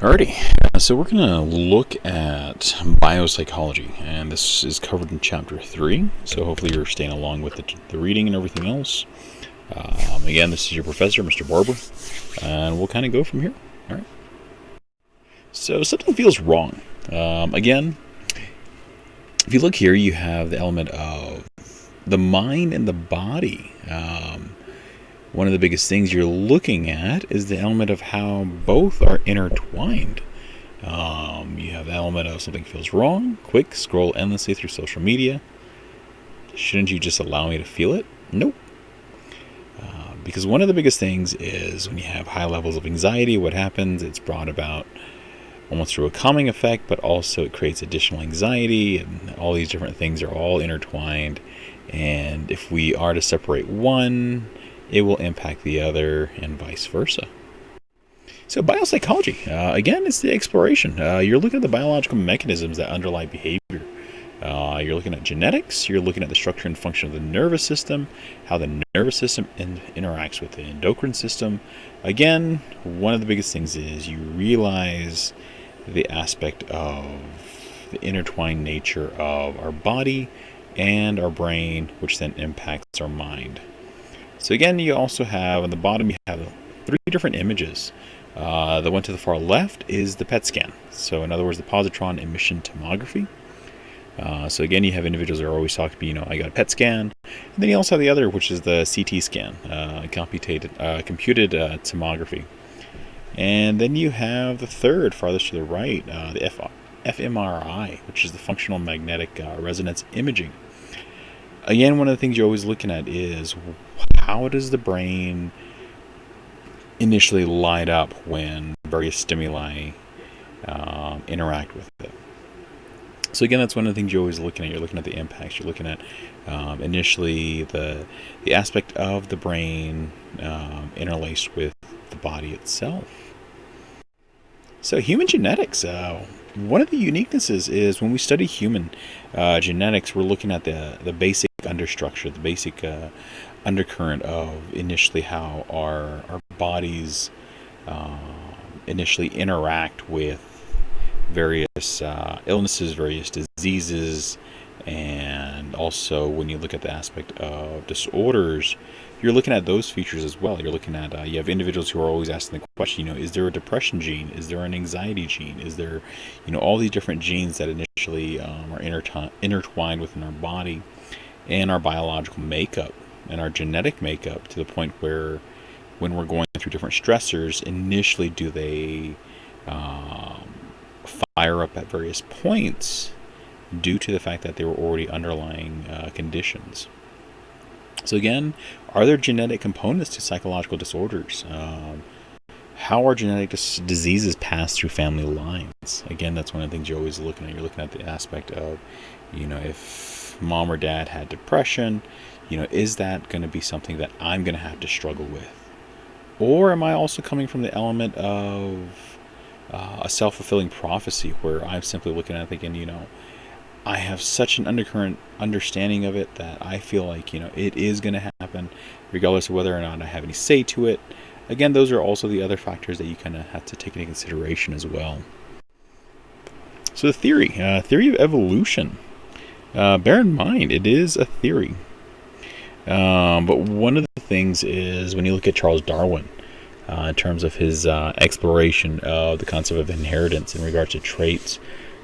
Alrighty, so we're going to look at biopsychology, and this is covered in Chapter 3, so hopefully you're staying along with the reading and everything else. Again, this is your professor, Mr. Barber, and we'll kind of go from here. Alright. So something feels wrong. Again, if you look here, you have the element of the mind and the body. One of the biggest things you're looking at is the element of how both are intertwined. You have the element of something feels wrong. Quick, scroll endlessly through social media. Shouldn't you just allow me to feel it? Nope. Because one of the biggest things is when you have high levels of anxiety, what happens? It's brought about almost through a calming effect, but also it creates additional anxiety, and all these different things are all intertwined. And if we are to separate one, it will impact the other, and vice versa. So biopsychology, again, it's the exploration. You're looking at the biological mechanisms that underlie behavior. You're looking at genetics, you're looking at the structure and function of the nervous system, how the nervous system interacts with the endocrine system. Again, one of the biggest things is you realize the aspect of the intertwined nature of our body and our brain, which then impacts our mind. So again, you also have, on the bottom, you have 3 different images. The one to the far left is the PET scan. So in other words, the positron emission tomography. So again, you have individuals that are always talking about, I got a PET scan. And then you also have the other, which is the CT scan, computed tomography. And then you have the third, farthest to the right, the fMRI, which is the functional magnetic resonance imaging. Again, one of the things you're always looking at is how does the brain initially light up when various stimuli interact with it. So again, that's one of the things you're always looking at. You're looking at the impacts. You're looking at initially the aspect of the brain interlaced with the body itself. So human genetics. One of the uniquenesses is when we study human genetics, we're looking at the basic understructure, the basic undercurrent of initially how our bodies initially interact with various illnesses, various diseases, and also when you look at the aspect of disorders, you're looking at those features as well. You're looking at, you have individuals who are always asking the question, is there a depression gene? Is there an anxiety gene? Is there, all these different genes that initially are intertwined within our body and our biological makeup and our genetic makeup, to the point where when we're going through different stressors, initially do they fire up at various points due to the fact that they were already underlying conditions. So again, are there genetic components to psychological disorders? How are genetic diseases passed through family lines? Again, that's one of the things you're always looking at. You're looking at the aspect of, if mom or dad had depression, is that going to be something that I'm going to have to struggle with? Or am I also coming from the element of a self-fulfilling prophecy, where I'm simply looking at it thinking, I have such an undercurrent understanding of it that I feel like, it is going to happen regardless of whether or not I have any say to it. Again, those are also the other factors that you kind of have to take into consideration as well. So the theory of evolution. Bear in mind, it is a theory. But one of the things is when you look at Charles Darwin, in terms of his exploration of the concept of inheritance in regards to traits,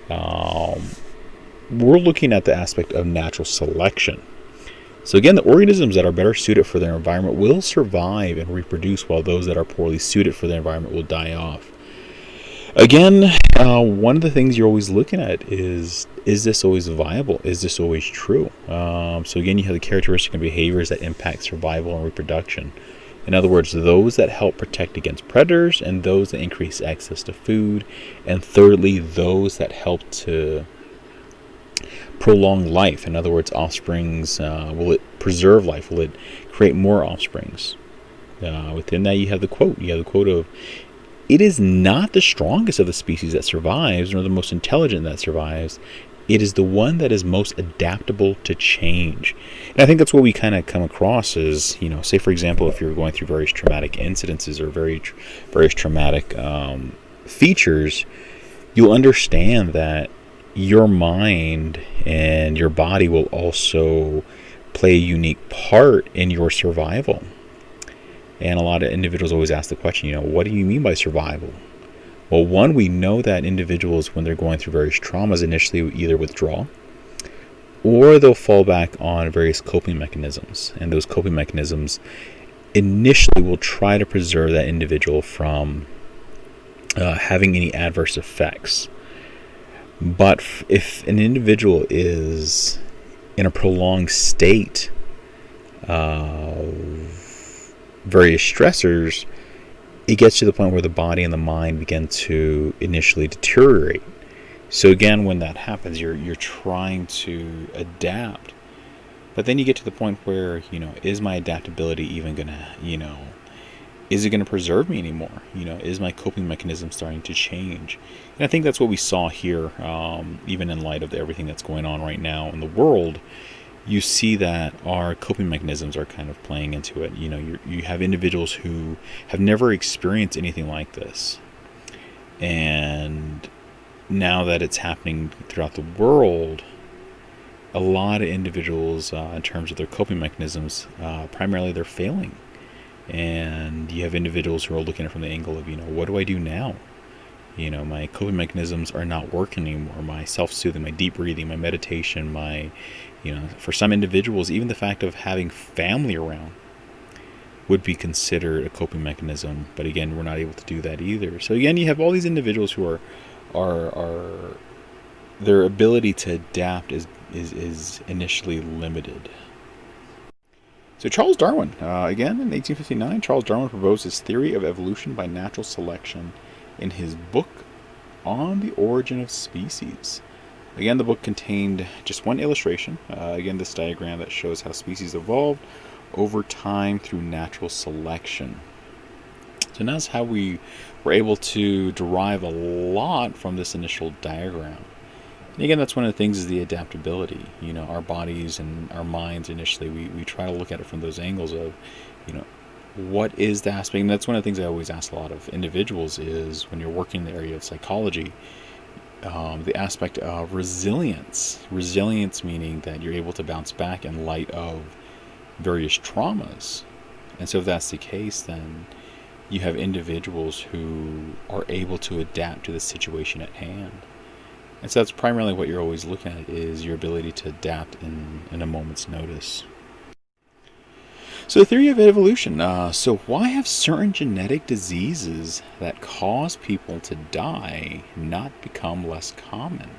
we're looking at the aspect of natural selection. So again, the organisms that are better suited for their environment will survive and reproduce, while those that are poorly suited for their environment will die off. Again, one of the things you're always looking at is this always viable? Is this always true? So again, you have the characteristic and behaviors that impact survival and reproduction. In other words, those that help protect against predators, and those that increase access to food, and thirdly, those that help to prolong life. In other words, offsprings, will it preserve life? Will it create more offsprings? Within that, you have the quote. You have the quote of, "It is not the strongest of the species that survives, nor the most intelligent that survives. It is the one that is most adaptable to change." And I think that's what we kind of come across is, say, for example, if you're going through various traumatic incidences or various traumatic features, you'll understand that your mind and your body will also play a unique part in your survival. And a lot of individuals always ask the question, what do you mean by survival? Well, one, we know that individuals, when they're going through various traumas, initially either withdraw or they'll fall back on various coping mechanisms. And those coping mechanisms initially will try to preserve that individual from having any adverse effects. But if an individual is in a prolonged state of various stressors, it gets to the point where the body and the mind begin to initially deteriorate. So again, when that happens, you're trying to adapt, but then you get to the point where, is my adaptability even gonna, is it gonna preserve me anymore? Is my coping mechanism starting to change? And I think that's what we saw here, even in light of everything that's going on right now in the world. You see that our coping mechanisms are kind of playing into it. You have individuals who have never experienced anything like this, and now that it's happening throughout the world, a lot of individuals, in terms of their coping mechanisms, primarily they're failing. And you have individuals who are looking at it from the angle of, what do I do now? My coping mechanisms are not working anymore. My self-soothing, my deep breathing, my meditation, for some individuals, even the fact of having family around would be considered a coping mechanism. But again, we're not able to do that either. So again, you have all these individuals who are their ability to adapt is initially limited. So Charles Darwin, again in 1859, Charles Darwin proposed his theory of evolution by natural selection in his book On the Origin of Species. Again, the book contained just one illustration. Again, this diagram that shows how species evolved over time through natural selection. So that's how we were able to derive a lot from this initial diagram. And again, that's one of the things, is the adaptability. Our bodies and our minds initially, we try to look at it from those angles of, what is the aspect? And that's one of the things I always ask a lot of individuals is, when you're working in the area of psychology, the aspect of resilience. Resilience meaning that you're able to bounce back in light of various traumas. And so if that's the case, then you have individuals who are able to adapt to the situation at hand. And so that's primarily what you're always looking at, is your ability to adapt in a moment's notice. So the theory of evolution. So why have certain genetic diseases that cause people to die not become less common?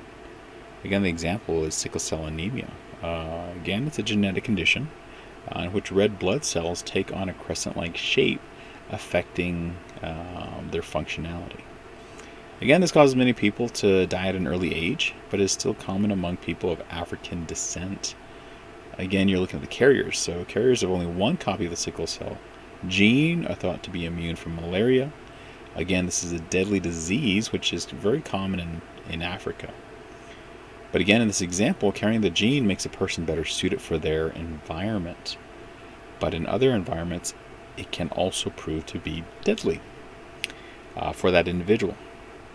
Again, the example is sickle cell anemia. Again, it's a genetic condition in which red blood cells take on a crescent-like shape, affecting their functionality. Again, this causes many people to die at an early age, but is still common among people of African descent. Again, you're looking at the carriers. So carriers of only one copy of the sickle cell gene are thought to be immune from malaria. Again, this is a deadly disease which is very common in Africa. But again, in this example, carrying the gene makes a person better suited for their environment. But in other environments, it can also prove to be deadly for that individual.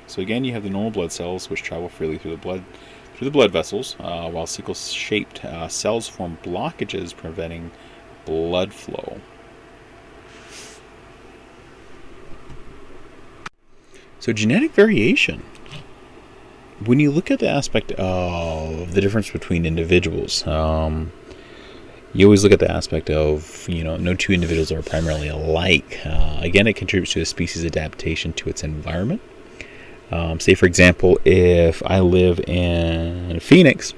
So again, you have the normal blood cells which travel freely through the blood vessels, while sickle-shaped cells form blockages preventing blood flow. So genetic variation. When you look at the aspect of the difference between individuals, you always look at the aspect of, no two individuals are primarily alike. Again, it contributes to a species' adaptation to its environment. Say, for example, if I live in Phoenix,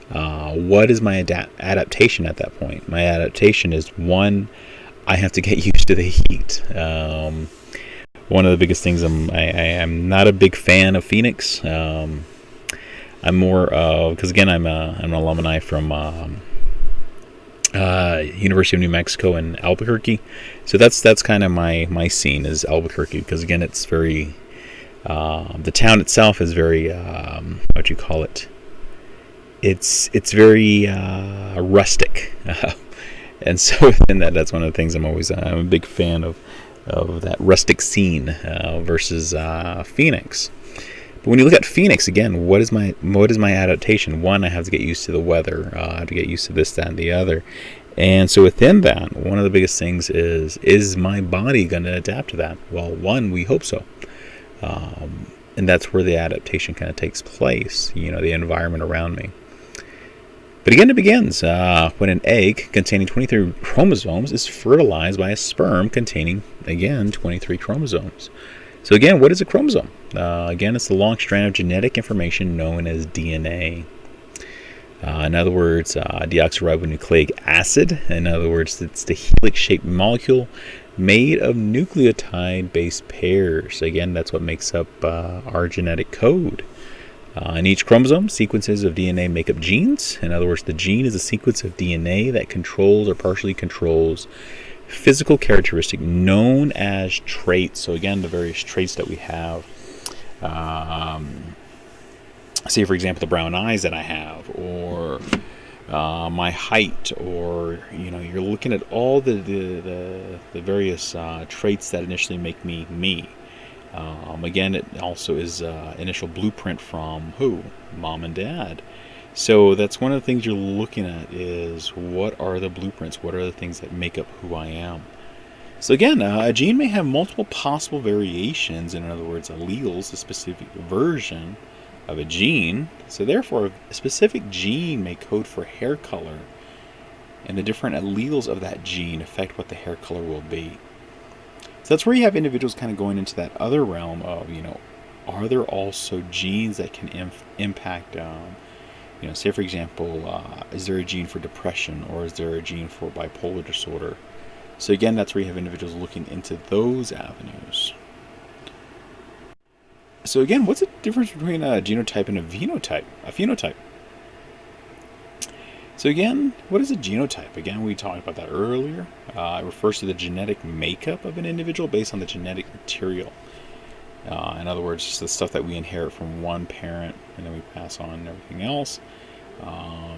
what is my adaptation at that point? My adaptation is, one, I have to get used to the heat. One of the biggest things, I'm not a big fan of Phoenix. I'm more of, because again, I'm an alumni from University of New Mexico in Albuquerque. So that's kind of my scene, is Albuquerque, because again, it's very... the town itself is very, what you call it? It's very rustic, and so within that's one of the things I'm a big fan of of that rustic scene versus Phoenix. But when you look at Phoenix, again, what is my adaptation? One, I have to get used to the weather. I have to get used to this, that, and the other. And so within that, one of the biggest things is my body going to adapt to that? Well, one, we hope so. And that's where the adaptation kind of takes place, the environment around me. But again, it begins when an egg containing 23 chromosomes is fertilized by a sperm containing, again, 23 chromosomes. So again, what is a chromosome? Again, it's the long strand of genetic information known as DNA. In other words, deoxyribonucleic acid. In other words, it's the helix-shaped molecule made of nucleotide-based pairs. Again, that's what makes up our genetic code. In each chromosome, sequences of DNA make up genes. In other words, the gene is a sequence of DNA that controls or partially controls physical characteristic known as traits. So again, the various traits that we have. Say, for example, the brown eyes that I have, or my height, or you're looking at all the various traits that initially make me me. Again, it also is initial blueprint from who? Mom and Dad. So that's one of the things you're looking at is what are the blueprints? What are the things that make up who I am? So again, a gene may have multiple possible variations. In other words, alleles, a specific version of a gene. So therefore, a specific gene may code for hair color, and the different alleles of that gene affect what the hair color will be. So that's where you have individuals kind of going into that other realm of, are there also genes that can impact, say for example, is there a gene for depression, or is there a gene for bipolar disorder? So again, that's where you have individuals looking into those avenues. So again, what's the difference between a genotype and a phenotype? So again, what is a genotype? Again, we talked about that earlier. It refers to the genetic makeup of an individual based on the genetic material. In other words, just the stuff that we inherit from one parent and then we pass on and everything else.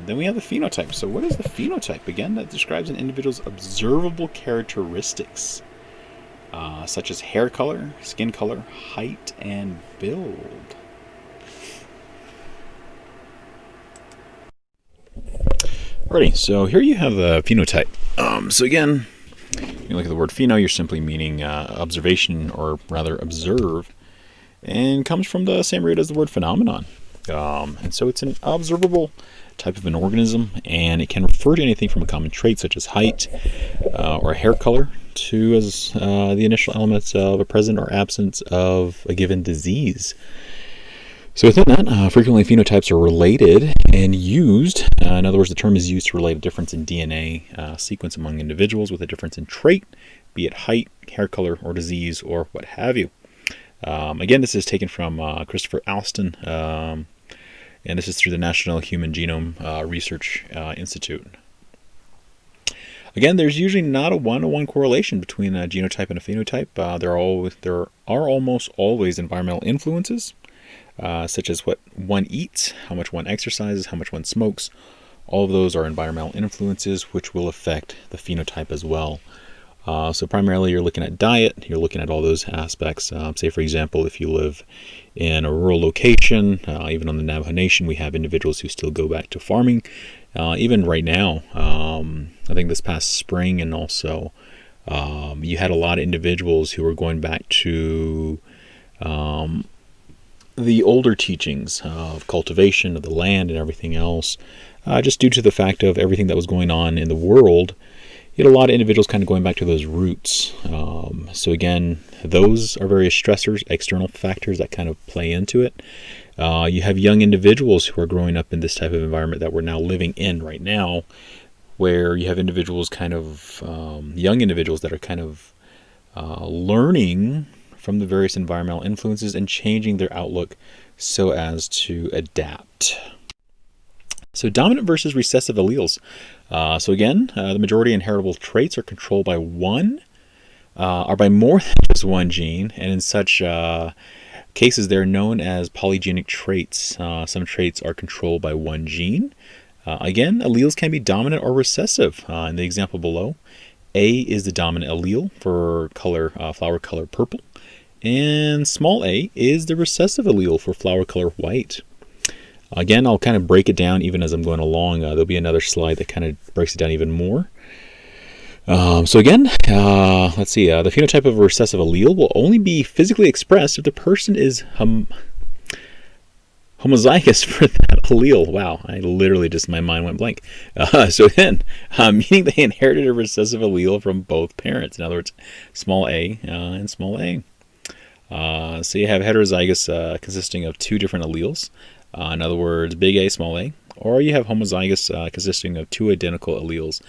Then we have the phenotype. So what is the phenotype? Again, that describes an individual's observable characteristics, such as hair color, skin color, height, and build. Alrighty, so here you have the phenotype. So again, you look at the word pheno, you're simply meaning observation, or rather observe, and comes from the same root as the word phenomenon. And so it's an observable type of an organism, and it can refer to anything from a common trait such as height or hair color to as the initial elements of a present or absence of a given disease. So within that, frequently phenotypes are related and used. In other words, the term is used to relate a difference in DNA sequence among individuals with a difference in trait, be it height, hair color, or disease, or what have you. Again, this is taken from Christopher Alston, and this is through the National Human Genome Research Institute. Again, there's usually not a one-to-one correlation between a genotype and a phenotype. There are almost always environmental influences, such as what one eats, how much one exercises, how much one smokes. All of those are environmental influences which will affect the phenotype as well. So primarily you're looking at diet, you're looking at all those aspects. Say for example, if you live in a rural location, even on the Navajo Nation, we have individuals who still go back to farming. Even right now, I think this past spring, and also you had a lot of individuals who were going back to the older teachings of cultivation of the land and everything else, just due to the fact of everything that was going on in the world. You had a lot of individuals kind of going back to those roots. So again, those are various stressors, external factors that kind of play into it. You have young individuals who are growing up in this type of environment that we're now living in right now, where you have individuals kind of, young individuals that are kind of learning from the various environmental influences and changing their outlook so as to adapt. So dominant versus recessive alleles. So again, the majority of inheritable traits are controlled by by more than just one gene, and in such cases they're known as polygenic traits. Some traits are controlled by one gene. Again, alleles can be dominant or recessive. In the example below, A is the dominant allele for color, flower color purple, and small a is the recessive allele for flower color white. Again, I'll kind of break it down even as I'm going along. There'll be another slide that kind of breaks it down even more. So again, let's see. The phenotype of a recessive allele will only be physically expressed if the person is homozygous for that allele. Wow, I literally just, my mind went blank. So then, meaning they inherited a recessive allele from both parents. In other words, small a and small a. So you have heterozygous consisting of two different alleles. In other words, big A, small a. Or you have homozygous consisting of two identical alleles.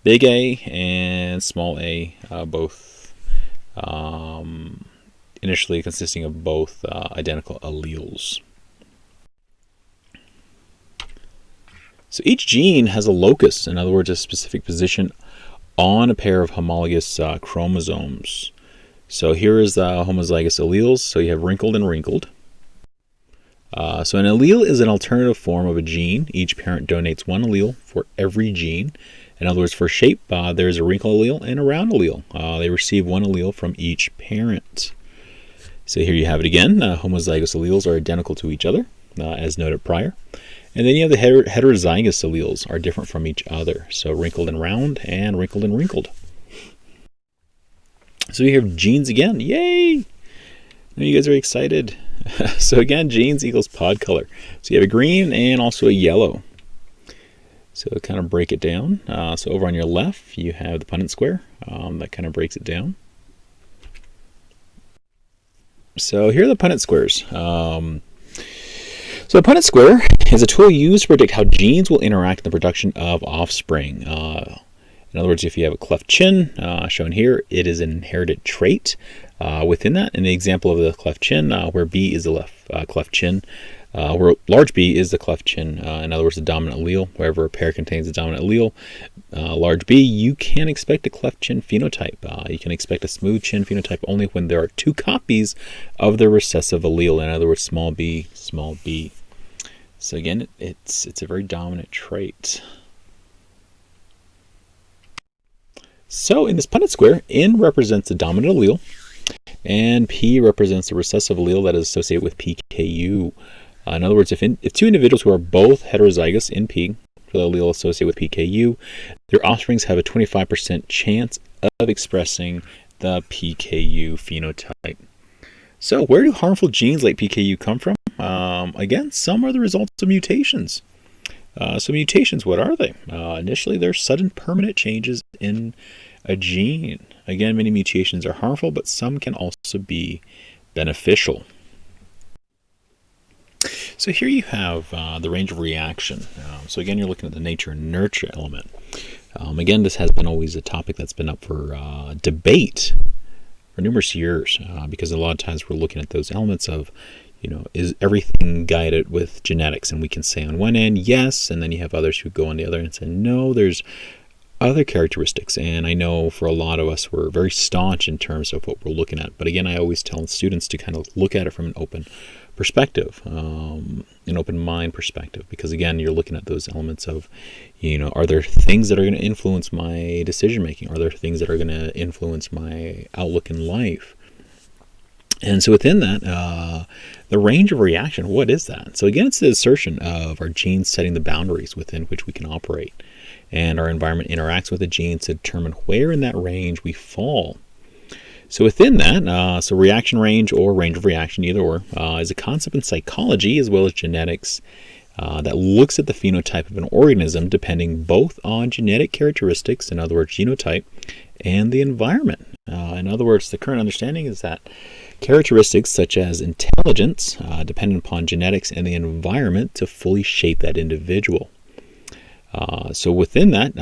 Big A and small a, both initially consisting of both identical alleles. So each gene has a locus, in other words, a specific position on a pair of homologous chromosomes. So here is the homozygous alleles. So you have wrinkled and wrinkled. So an allele is an alternative form of a gene. Each parent donates one allele for every gene. In other words, for shape, there is a wrinkle allele and a round allele. They receive one allele from each parent. So here you have it again. Homozygous alleles are identical to each other, as noted prior. And then you have the heterozygous alleles are different from each other. So wrinkled and round and wrinkled and wrinkled. So we have genes again. Yay! Now you guys are excited. So again, genes equals pod color. So you have a green and also a yellow. So kind of break it down. So over on your left, you have the Punnett square. That kind of breaks it down. So here are the Punnett squares. So a Punnett square is a tool used to predict how genes will interact in the production of offspring. In other words, if you have a cleft chin, shown here, it is an inherited trait within that. In the example of the cleft chin, where B is the cleft chin, where large B is the cleft chin, in other words, the dominant allele, wherever a pair contains a dominant allele, large B, you can expect a cleft chin phenotype. You can expect a smooth chin phenotype only when there are two copies of the recessive allele, in other words, small b, small b. So again, it's a very dominant trait. So in this Punnett square, N represents the dominant allele, and P represents the recessive allele that is associated with PKU. In other words, if two individuals who are both heterozygous in P for the allele associated with PKU, their offsprings have a 25% chance of expressing the PKU phenotype. So where do harmful genes like PKU come from? Again, some are the results of mutations. So mutations, what are they? Initially, they're sudden permanent changes in a gene. Again, many mutations are harmful, but some can also be beneficial. So here you have the range of reaction. So again, you're looking at the nature and nurture element. Again, this has been always a topic that's been up for debate for numerous years, because a lot of times we're looking at those elements of, is everything guided with genetics? And we can say on one end, yes, and then you have others who go on the other end and say, no, there's other characteristics. And I know for a lot of us, we're very staunch in terms of what we're looking at. But again, I always tell students to kind of look at it from an open perspective, an open mind perspective, because again, you're looking at those elements of, are there things that are going to influence my decision making? Are there things that are going to influence my outlook in life? And so within that, the range of reaction, what is that? So again, it's the assertion of our genes setting the boundaries within which we can operate. And our environment interacts with the genes to determine where in that range we fall. So within that, so reaction range or range of reaction, either or, is a concept in psychology as well as genetics that looks at the phenotype of an organism depending both on genetic characteristics, in other words, genotype, and the environment. In other words, the current understanding is that characteristics such as intelligence depend upon genetics and the environment to fully shape that individual. So within that,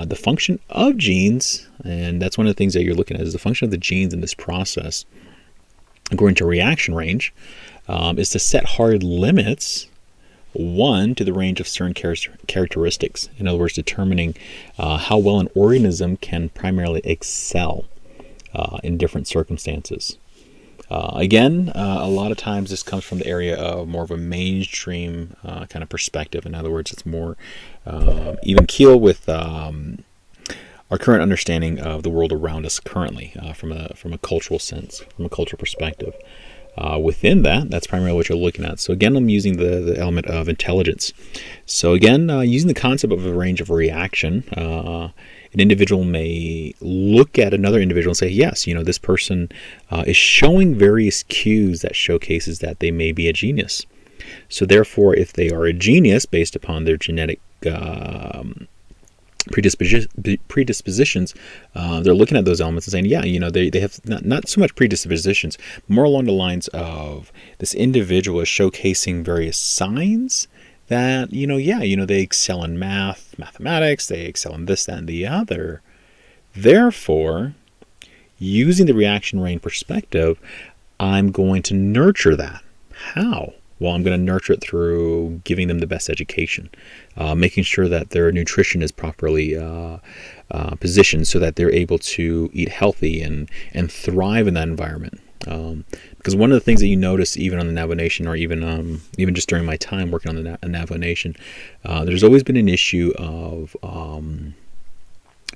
the function of genes, and that's one of the things that you're looking at, is the function of the genes in this process, according to reaction range, is to set hard limits, one, to the range of certain characteristics. In other words, determining how well an organism can primarily excel in different circumstances. Again, a lot of times this comes from the area of more of a mainstream kind of perspective. In other words, it's more even keel with our current understanding of the world around us currently, from a cultural sense, from a cultural perspective. Within that, that's primarily what you're looking at. So again, I'm using the element of intelligence. So again, using the concept of a range of reaction, an individual may look at another individual and say, yes, this person is showing various cues that showcases that they may be a genius. So therefore, if they are a genius based upon their genetic predispositions, they're looking at those elements and saying, yeah, they have not so much predispositions, more along the lines of this individual is showcasing various signs that, they excel in mathematics, they excel in this, that, and the other. Therefore, using the reaction range perspective, I'm going to nurture that. How? Well, I'm going to nurture it through giving them the best education, making sure that their nutrition is properly positioned so that they're able to eat healthy and thrive in that environment. Because one of the things that you notice even on the Navajo Nation, or even just during my time working on the Navajo Nation, there's always been an issue of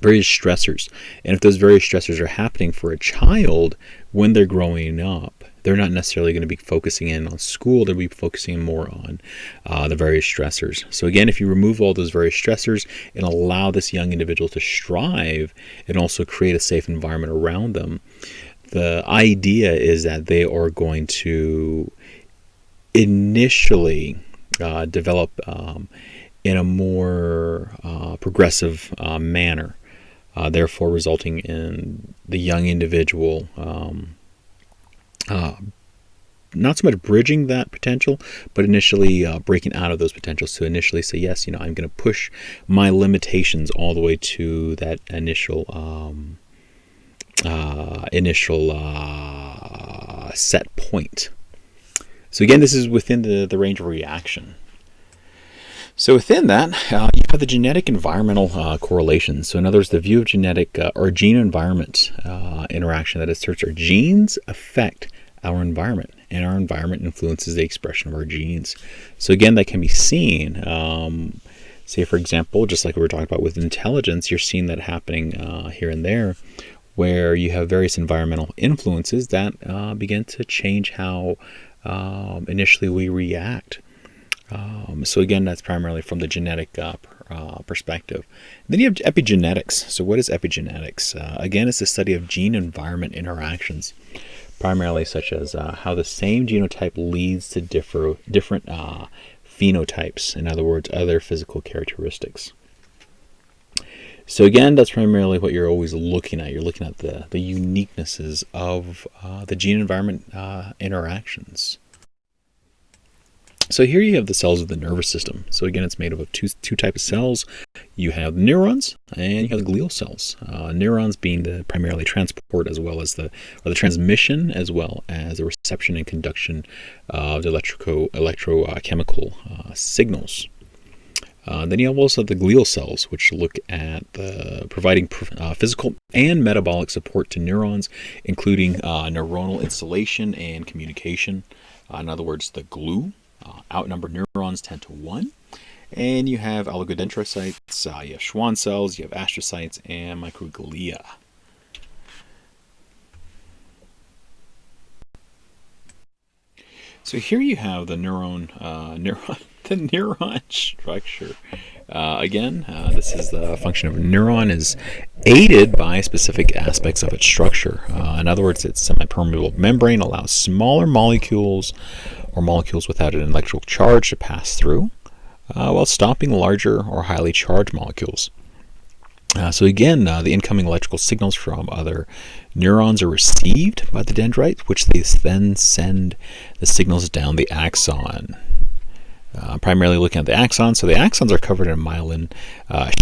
various stressors. And if those various stressors are happening for a child when they're growing up, they're not necessarily going to be focusing in on school. They'll be focusing more on the various stressors. So again, if you remove all those various stressors and allow this young individual to strive and also create a safe environment around them, the idea is that they are going to initially develop in a more progressive manner, therefore resulting in the young individual not so much bridging that potential, but initially breaking out of those potentials to initially say, yes, I'm going to push my limitations all the way to that initial set point. So again, this is within the range of reaction. So within that, you have the genetic environmental correlation. So in other words, the view of genetic or gene environment interaction, that asserts our genes affect our environment, and our environment influences the expression of our genes. So again, that can be seen. Say, for example, just like we were talking about with intelligence, you're seeing that happening here and there, where you have various environmental influences that begin to change how initially we react. So again, that's primarily from the genetic perspective. Then you have epigenetics. So what is epigenetics? Again, it's the study of gene-environment interactions, primarily such as how the same genotype leads to different phenotypes. In other words, other physical characteristics. So again, that's primarily what you're always looking at. You're looking at the uniquenesses of the gene-environment interactions. So here you have the cells of the nervous system. So again, it's made up of two types of cells. You have neurons and you have the glial cells. Neurons being the primarily transport as well as the transmission, as well as the reception and conduction of the electrochemical signals. Then you have also the glial cells, which look at providing physical and metabolic support to neurons, including neuronal installation and communication. In other words, the glue. Outnumber neurons 10 to 1. And you have oligodendrocytes, you have Schwann cells, you have astrocytes, and microglia. So here you have the neuron structure. Again, this is the function of a neuron is aided by specific aspects of its structure. In other words, its semipermeable membrane allows smaller molecules or molecules without an electrical charge to pass through, while stopping larger or highly charged molecules. So again, the incoming electrical signals from other neurons are received by the dendrites, which they then send the signals down the axon. Primarily looking at the axons. So the axons are covered in a myelin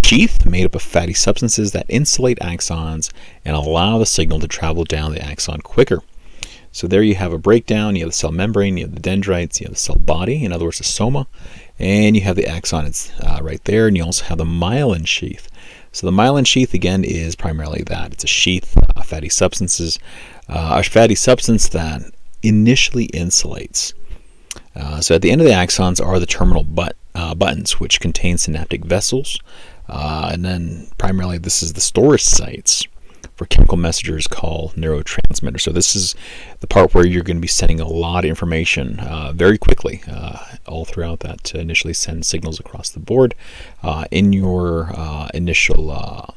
sheath made up of fatty substances that insulate axons and allow the signal to travel down the axon quicker. So there you have a breakdown. You have the cell membrane, you have the dendrites, you have the cell body, in other words, the soma, and you have the axon. It's right there, and you also have the myelin sheath. So the myelin sheath, again, is primarily that. It's a sheath of fatty substances, a fatty substance that initially insulates. So at the end of the axons are the terminal buttons, which contain synaptic vessels. And then primarily this is the storage sites for chemical messengers called neurotransmitters. So this is the part where you're going to be sending a lot of information very quickly all throughout that to initially send signals across the board in your initial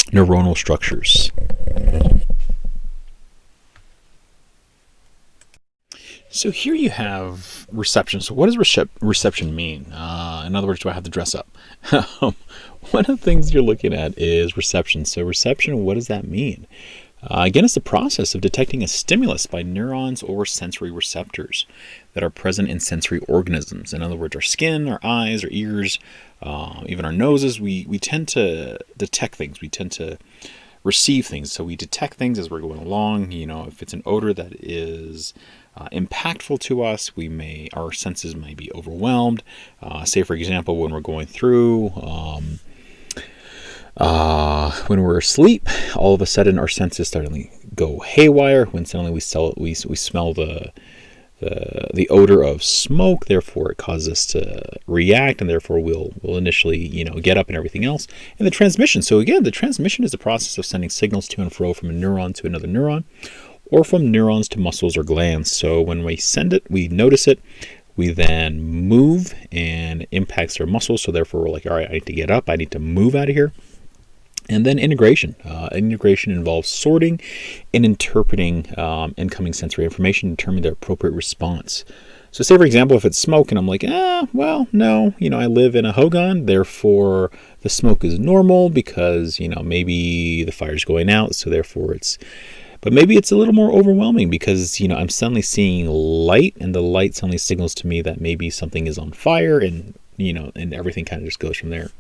neuronal structures. So here you have reception. So what does reception mean? In other words, do I have to dress up? One of the things you're looking at is reception. So reception, what does that mean? Again, it's the process of detecting a stimulus by neurons or sensory receptors that are present in sensory organisms. In other words, our skin, our eyes, our ears, even our noses, we tend to detect things. We tend to receive things. So we detect things as we're going along. You know, if it's an odor that is impactful to us, our senses may be overwhelmed. Say, for example, when we're going through, when we're asleep, all of a sudden our senses suddenly go haywire. When suddenly we smell the odor of smoke, therefore it causes us to react, and therefore we'll initially get up and everything else. And the transmission. So again, the transmission is the process of sending signals to and fro from a neuron to another neuron, or from neurons to muscles or glands. So when we send it, we notice it, we then move, and it impacts our muscles. So therefore we're like, all right, I need to get up, I need to move out of here. And then integration. Integration involves sorting and interpreting incoming sensory information, determining the appropriate response. So say, for example, if it's smoke and I'm like, well, no, I live in a hogan, therefore the smoke is normal because, maybe the fire's going out, so therefore but maybe it's a little more overwhelming because, I'm suddenly seeing light, and the light suddenly signals to me that maybe something is on fire, and, and everything kind of just goes from there.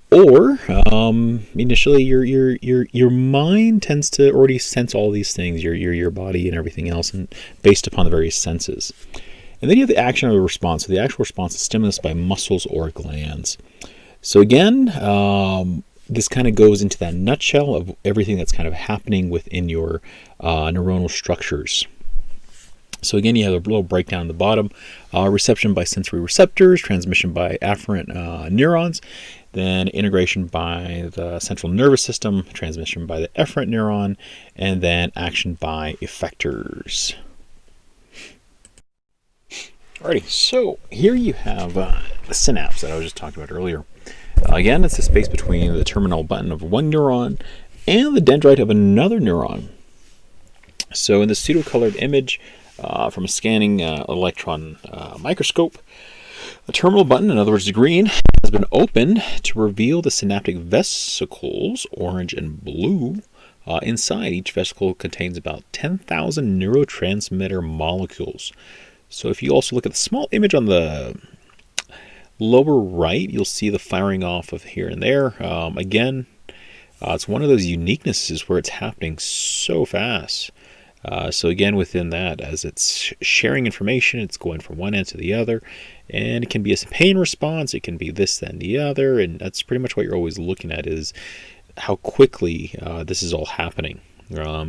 Or initially, your mind tends to already sense all these things, your body and everything else, and based upon the various senses. And then you have the action of the response. So the actual response is stimulus by muscles or glands. So again, this kind of goes into that nutshell of everything that's kind of happening within your neuronal structures. So again, you have a little breakdown at the bottom. Reception by sensory receptors, transmission by afferent neurons, then integration by the central nervous system, transmission by the efferent neuron, and then action by effectors. Alrighty, so here you have the synapse that I was just talking about earlier. Again, it's the space between the terminal button of one neuron and the dendrite of another neuron. So in the pseudo-colored image from a scanning electron microscope, the terminal button, in other words the green, has been opened to reveal the synaptic vesicles, orange and blue. Inside, each vesicle contains about 10,000 neurotransmitter molecules. So if you also look at the small image on the lower right, you'll see the firing off of here and there. Again, it's one of those uniquenesses where it's happening so fast. So again, within that, as it's sharing information, it's going from one end to the other, and it can be a pain response, it can be this, then the other, and that's pretty much what you're always looking at, is how quickly this is all happening.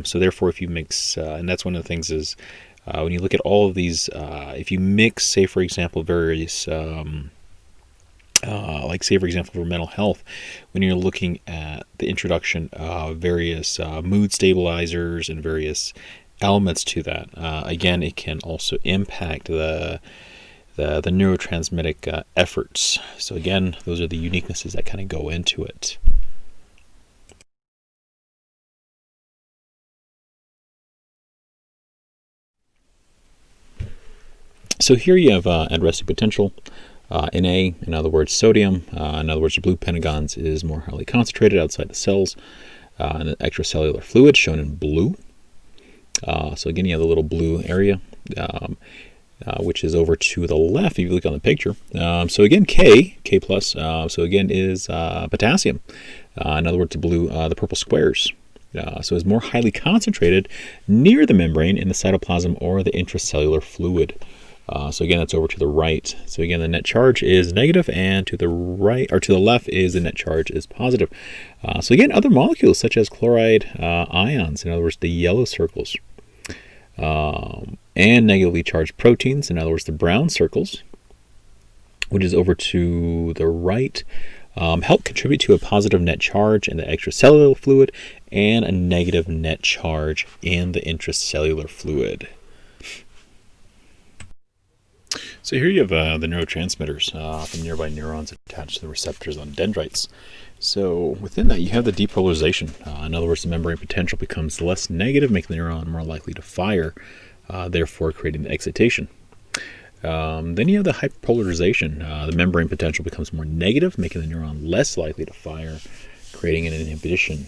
So therefore, if you mix, and that's one of the things is, when you look at all of these, if you mix, say for example, various like say for example for mental health, when you're looking at the introduction of various mood stabilizers and various elements to that, again, it can also impact the neurotransmitic efforts. So again, those are the uniquenesses that kind of go into it. So here you have at-rest potential. Na, in other words, sodium, in other words, the blue pentagons is more highly concentrated outside the cells, and the extracellular fluid shown in blue. So again, you have the little blue area, which is over to the left if you look on the picture. So again, K plus, so again is potassium. In other words, the purple squares. So it's more highly concentrated near the membrane in the cytoplasm or the intracellular fluid. So again, that's over to the right. So again, the net charge is negative, and to the right or to the left is the net charge is positive. So again, other molecules such as chloride ions, in other words, the yellow circles, and negatively charged proteins, in other words, the brown circles, which is over to the right. help contribute to a positive net charge in the extracellular fluid and a negative net charge in the intracellular fluid. So here you have the neurotransmitters from nearby neurons attached to the receptors on dendrites. So within that, you have the depolarization. In other words, the membrane potential becomes less negative, making the neuron more likely to fire, therefore creating the excitation. Then you have the hyperpolarization. The membrane potential becomes more negative, making the neuron less likely to fire, creating an inhibition.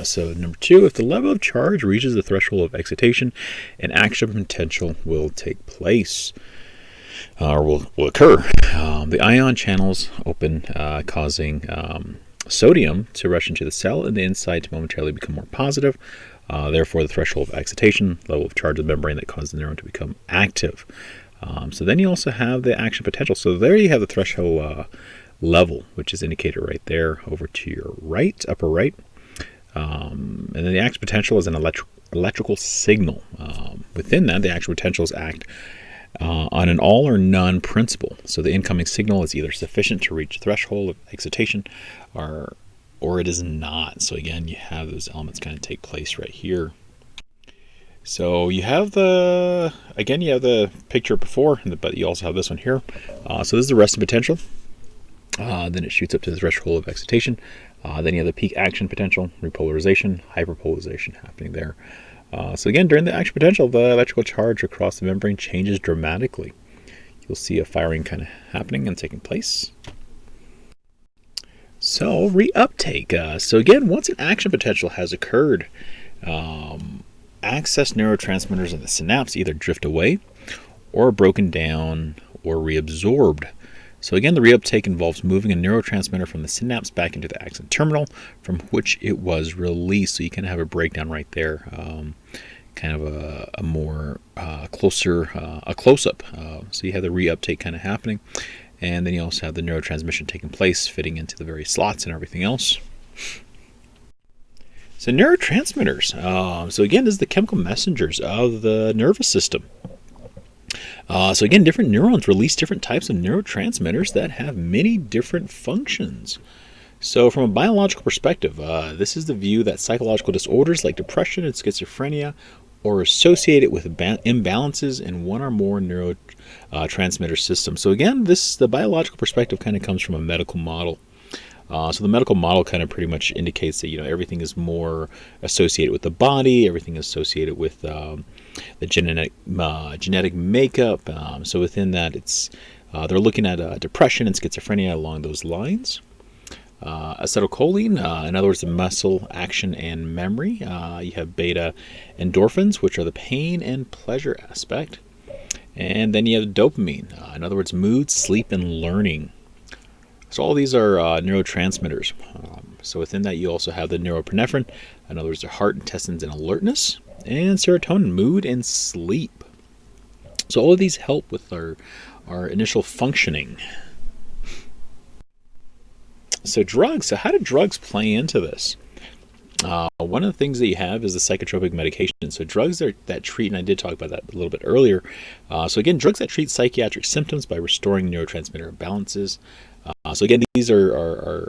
So number 2, if the level of charge reaches the threshold of excitation, an action potential will take place, or will occur. The ion channels open, causing sodium to rush into the cell and the inside to momentarily become more positive. Therefore, the threshold of excitation, level of charge of the membrane that causes the neuron to become active. So then you also have the action potential. So there you have the threshold level, which is indicated right there over to your right, upper right. And then the action potential is an electrical signal. Within that, the action potentials act on an all or none principle. So the incoming signal is either sufficient to reach threshold of excitation or it is not. So again, you have those elements kind of take place right here. So you have the picture before, but you also have this one here. So this is the resting potential. Then it shoots up to the threshold of excitation. Then you have the peak action potential, repolarization, hyperpolarization happening there. So again, during the action potential, the electrical charge across the membrane changes dramatically. You'll see a firing kind of happening and taking place. So reuptake. So again, once an action potential has occurred, excess neurotransmitters in the synapse either drift away or are broken down or reabsorbed. So again, the reuptake involves moving a neurotransmitter from the synapse back into the axon terminal from which it was released. So you kind of have a breakdown right there, kind of a more closer, a close-up. So you have the reuptake kind of happening, and then you also have the neurotransmission taking place, fitting into the various slots and everything else. So neurotransmitters. So again, this is the chemical messengers of the nervous system. So again, different neurons release different types of neurotransmitters that have many different functions. So from a biological perspective, this is the view that psychological disorders like depression and schizophrenia are associated with imbalances in one or more neurotransmitter systems. So again, the biological perspective kind of comes from a medical model. So the medical model kind of pretty much indicates that everything is more associated with the body, everything is associated with the genetic makeup. So within that, they're looking at depression and schizophrenia along those lines. Acetylcholine, in other words, the muscle action and memory. You have beta endorphins, which are the pain and pleasure aspect. And then you have dopamine, in other words, mood, sleep, and learning. So all these are neurotransmitters. So within that, you also have the norepinephrine, in other words, the heart, intestines, and alertness, and serotonin, mood, and sleep. So all of these help with our initial functioning. So drugs. So how do drugs play into this? One of the things that you have is the psychotropic medication. So drugs that treat, and I did talk about that a little bit earlier. So again, drugs that treat psychiatric symptoms by restoring neurotransmitter imbalances. So again, these are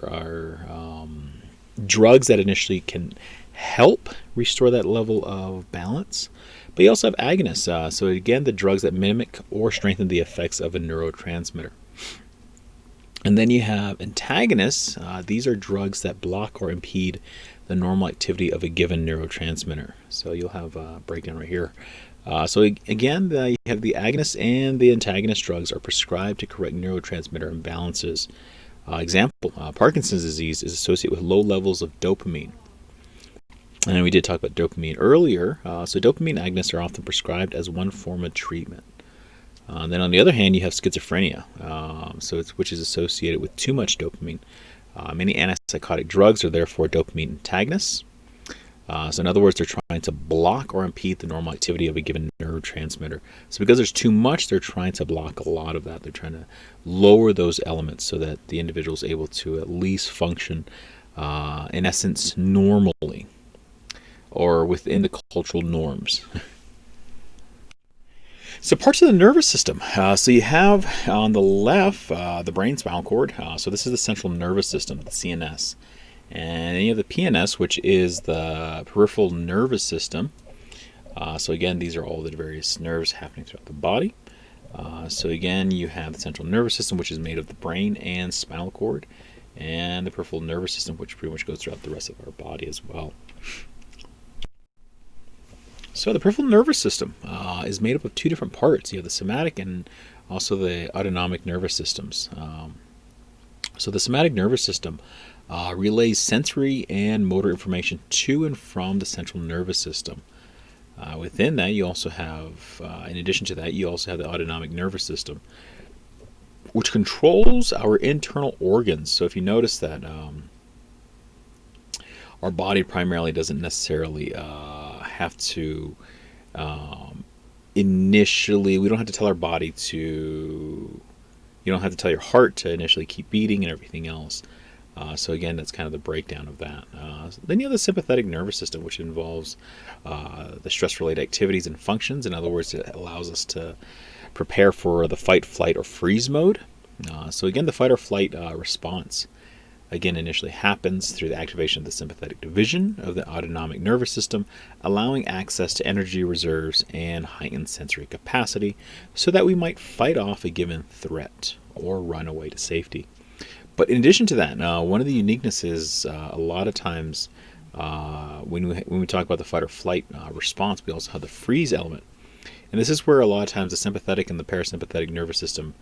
drugs that initially can help restore that level of balance. But you also have agonists. So again, the drugs that mimic or strengthen the effects of a neurotransmitter. And then you have antagonists. These are drugs that block or impede the normal activity of a given neurotransmitter. So you'll have a breakdown right here. So again, you have the agonist and the antagonist drugs are prescribed to correct neurotransmitter imbalances. Example, Parkinson's disease is associated with low levels of dopamine. And we did talk about dopamine earlier. So dopamine agonists are often prescribed as one form of treatment. Then on the other hand, you have schizophrenia, which is associated with too much dopamine. Many antipsychotic drugs are therefore dopamine antagonists. So in other words, they're trying to block or impede the normal activity of a given neurotransmitter. So because there's too much, they're trying to block a lot of that. They're trying to lower those elements so that the individual is able to at least function, in essence, normally or within the cultural norms. So parts of the nervous system. So you have on the left the brain spinal cord. So this is the central nervous system, the CNS. And then you have the PNS, which is the peripheral nervous system. So again, these are all the various nerves happening throughout the body. So again, you have the central nervous system, which is made of the brain and spinal cord, and the peripheral nervous system, which pretty much goes throughout the rest of our body as well. So the peripheral nervous system is made up of two different parts. You have the somatic and also the autonomic nervous systems. So the somatic nervous system relays sensory and motor information to and from the central nervous system. Within that, you also have, in addition to that, you also have the autonomic nervous system, which controls our internal organs. So if you notice that our body primarily doesn't necessarily have to, initially, we don't have to tell our body to, you don't have to tell your heart to initially keep beating and everything else. So again, that's kind of the breakdown of that. Then you have the sympathetic nervous system, which involves the stress-related activities and functions. In other words, it allows us to prepare for the fight, flight, or freeze mode. So again, the fight or flight response, again, initially happens through the activation of the sympathetic division of the autonomic nervous system, allowing access to energy reserves and heightened sensory capacity so that we might fight off a given threat or run away to safety. But in addition to that, one of the uniqueness is a lot of times when we talk about the fight or flight response, we also have the freeze element. And this is where a lot of times the sympathetic and the parasympathetic nervous system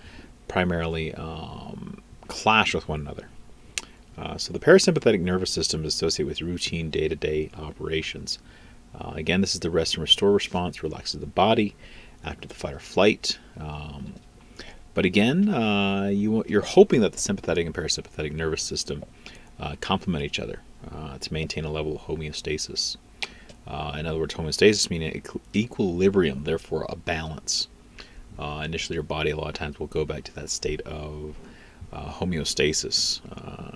primarily clash with one another. So the parasympathetic nervous system is associated with routine day-to-day operations. Again, this is the rest and restore response, relaxes the body after the fight or flight. But again, you're hoping that the sympathetic and parasympathetic nervous system complement each other to maintain a level of homeostasis. In other words, homeostasis meaning equilibrium, therefore a balance. Initially, your body a lot of times will go back to that state of homeostasis,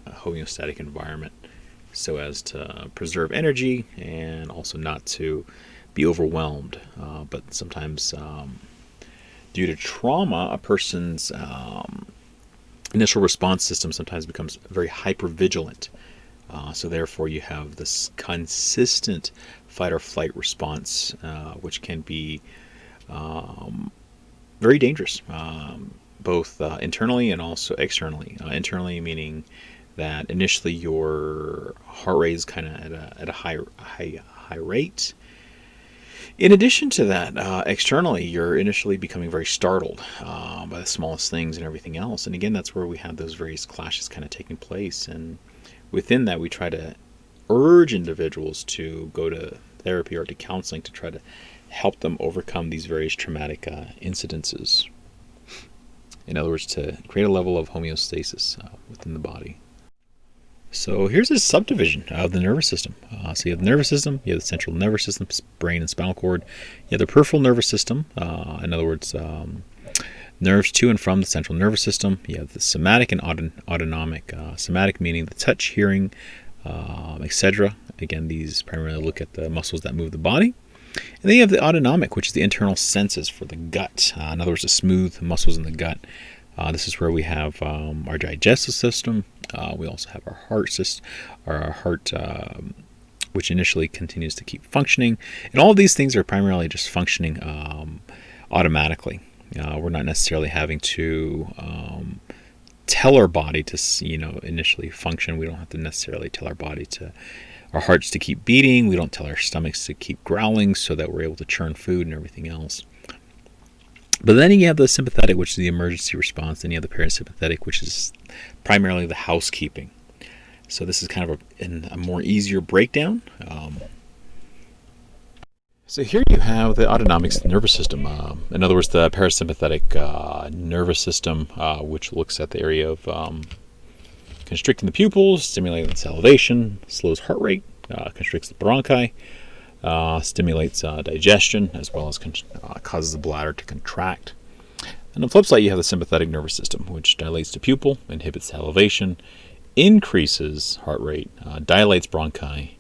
a homeostatic environment, so as to preserve energy and also not to be overwhelmed. But sometimes due to trauma, a person's initial response system sometimes becomes very hypervigilant. So therefore you have this consistent fight or flight response, which can be very dangerous, both internally and also externally. Internally meaning that initially your heart rate is kind of at a high rate. In addition to that, externally, you're initially becoming very startled by the smallest things and everything else. And again, that's where we have those various clashes kind of taking place. And within that, we try to urge individuals to go to therapy or to counseling to try to help them overcome these various traumatic incidences. In other words, to create a level of homeostasis within the body. So here's a subdivision of the nervous system. So you have the nervous system, you have the central nervous system, brain and spinal cord. You have the peripheral nervous system, in other words, nerves to and from the central nervous system. You have the somatic and autonomic. Somatic meaning the touch, hearing, etc. Again, these primarily look at the muscles that move the body. And then you have the autonomic, which is the internal senses for the gut. In other words, the smooth muscles in the gut. This is where we have our digestive system. We also have our heart system, or our heart, which initially continues to keep functioning. And all of these things are primarily just functioning automatically. We're not necessarily having to tell our body to, initially function. We don't have to necessarily tell our hearts to keep beating. We don't tell our stomachs to keep growling so that we're able to churn food and everything else. But then you have the sympathetic, which is the emergency response. Then you have the parasympathetic, which is primarily the housekeeping. So this is kind of a more easier breakdown. So here you have the autonomic nervous system. In other words, the parasympathetic nervous system, which looks at the area of constricting the pupils, stimulating the salivation, slows heart rate, constricts the bronchi, stimulates digestion, as well as causes the bladder to contract. And on the flip side, you have the sympathetic nervous system, which dilates the pupil, inhibits salivation, increases heart rate, dilates bronchi,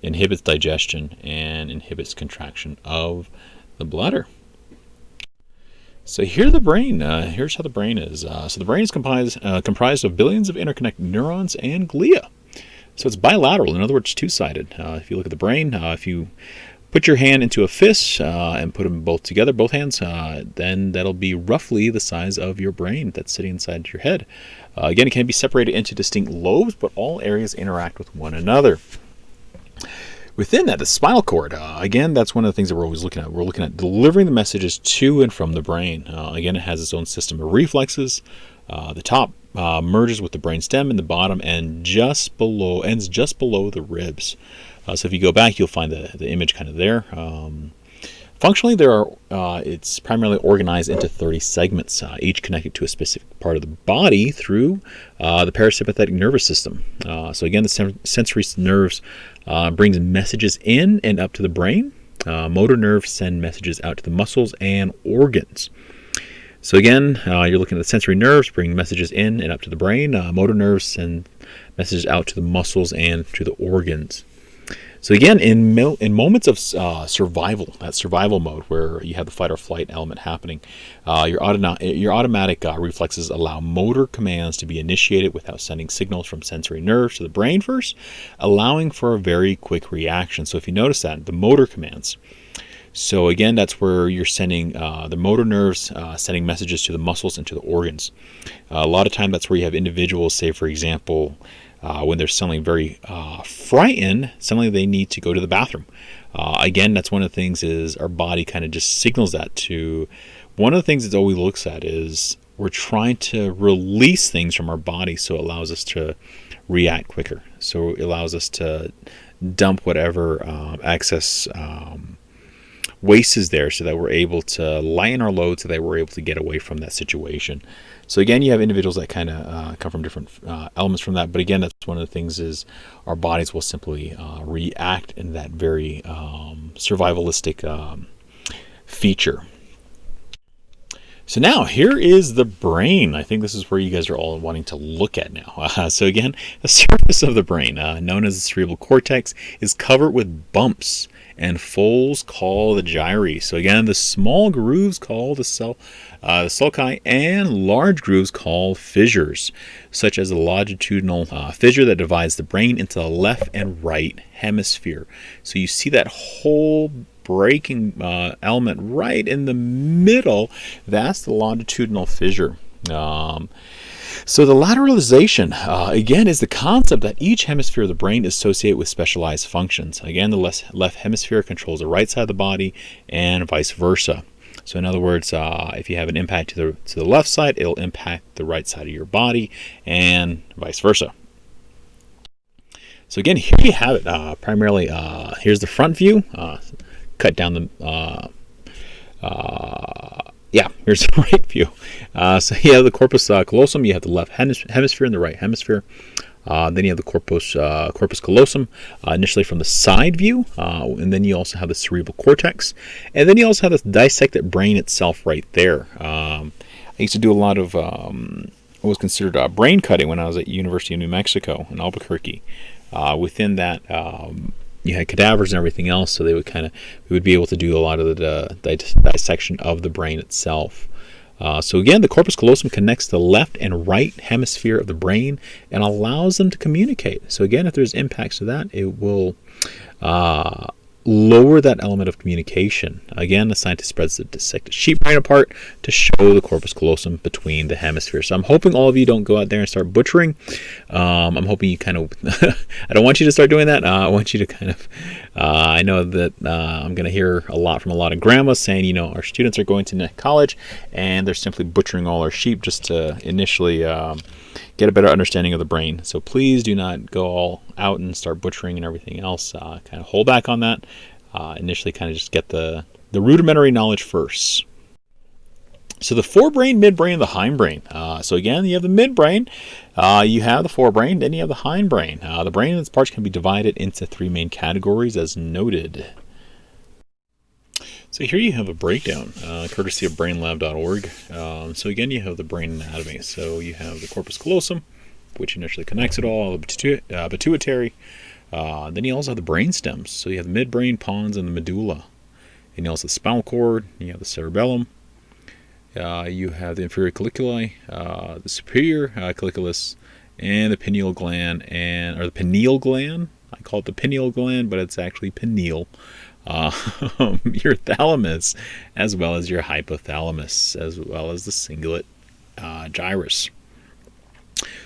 inhibits digestion, and inhibits contraction of the bladder. So here's the brain. Here's how the brain is. So the brain is comprised of billions of interconnected neurons and glia. So it's bilateral. In other words, two-sided. If you look at the brain, if you put your hand into a fist and put them both together, both hands, then that'll be roughly the size of your brain that's sitting inside your head. Again, it can be separated into distinct lobes, but all areas interact with one another. Within that, the spinal cord, again, that's one of the things that we're always looking at. We're looking at delivering the messages to and from the brain. Again, it has its own system of reflexes. The top merges with the brain stem, and the bottom ends just below the ribs. So if you go back, you'll find the image kind of there. Functionally, it's primarily organized into 30 segments, each connected to a specific part of the body through the parasympathetic nervous system. So again, the sensory nerves brings messages in and up to the brain. Motor nerves send messages out to the muscles and organs. So again, you're looking at the sensory nerves bring messages in and up to the brain. Motor nerves send messages out to the muscles and to the organs. So again, in moments of survival, that survival mode where you have the fight or flight element happening, your automatic reflexes allow motor commands to be initiated without sending signals from sensory nerves to the brain first, allowing for a very quick reaction. So if you notice that, the motor commands. So again, that's where you're sending the motor nerves, sending messages to the muscles and to the organs. A lot of time that's where you have individuals, say for example, when they're suddenly very frightened, suddenly they need to go to the bathroom. Again, that's one of the things is our body kind of just signals that to. One of the things it always looks at is we're trying to release things from our body, so it allows us to react quicker. So it allows us to dump whatever excess waste is there, so that we're able to lighten our load, so that we're able to get away from that situation. So again, you have individuals that kind of come from different elements from that. But again, that's one of the things is our bodies will simply react in that very survivalistic feature. So now, here is the brain. I think this is where you guys are all wanting to look at now. So again, the surface of the brain, known as the cerebral cortex, is covered with bumps and folds called the gyri. So again, the small grooves called the sulci, and large grooves called fissures, such as the longitudinal fissure that divides the brain into the left and right hemisphere. So you see that whole breaking element right in the middle. That's the longitudinal fissure. So the lateralization, again, is the concept that each hemisphere of the brain is associated with specialized functions. Again, the left hemisphere controls the right side of the body and vice versa. So in other words, if you have an impact to the left side, it'll impact the right side of your body and vice versa. So again, here you have it. Primarily, here's the front view. Cut down the... here's the right view. So you have the corpus callosum, you have the left hemisphere and the right hemisphere. Then you have the corpus callosum, initially from the side view, and then you also have the cerebral cortex, and then you also have the dissected brain itself right there. I used to do a lot of what was considered brain cutting when I was at University of New Mexico in Albuquerque. Within that, you had cadavers and everything else, so we would be able to do a lot of the dissection of the brain itself. So again, the corpus callosum connects the left and right hemisphere of the brain and allows them to communicate. So again, if there's impacts to that, it will lower that element of communication. Again, the scientist spreads the dissected sheep brain apart to show the corpus callosum between the hemispheres. So I'm hoping all of you don't go out there and start butchering. I'm hoping you kind of I don't want you to start doing that. I want you to kind of I know that I'm going to hear a lot from a lot of grandmas saying, our students are going to college and they're simply butchering all our sheep just to initially get a better understanding of the brain. So please do not go all out and start butchering and everything else. Kind of hold back on that. Initially kind of just get the rudimentary knowledge first. So the forebrain, midbrain, and the hindbrain. So again, you have the midbrain, you have the forebrain, then you have the hindbrain. The brain and its parts can be divided into three main categories as noted. So here you have a breakdown, courtesy of brainlab.org. So again, you have the brain anatomy. So you have the corpus callosum, which initially connects it all, the pituitary. Then you also have the brain stems. So you have the midbrain, pons, and the medulla. And you also have the spinal cord, you have the cerebellum. you have the inferior colliculi, the superior colliculus, and the pineal gland, or the pineal gland. I call it the pineal gland, but it's actually pineal. Your thalamus, as well as your hypothalamus, as well as the cingulate gyrus.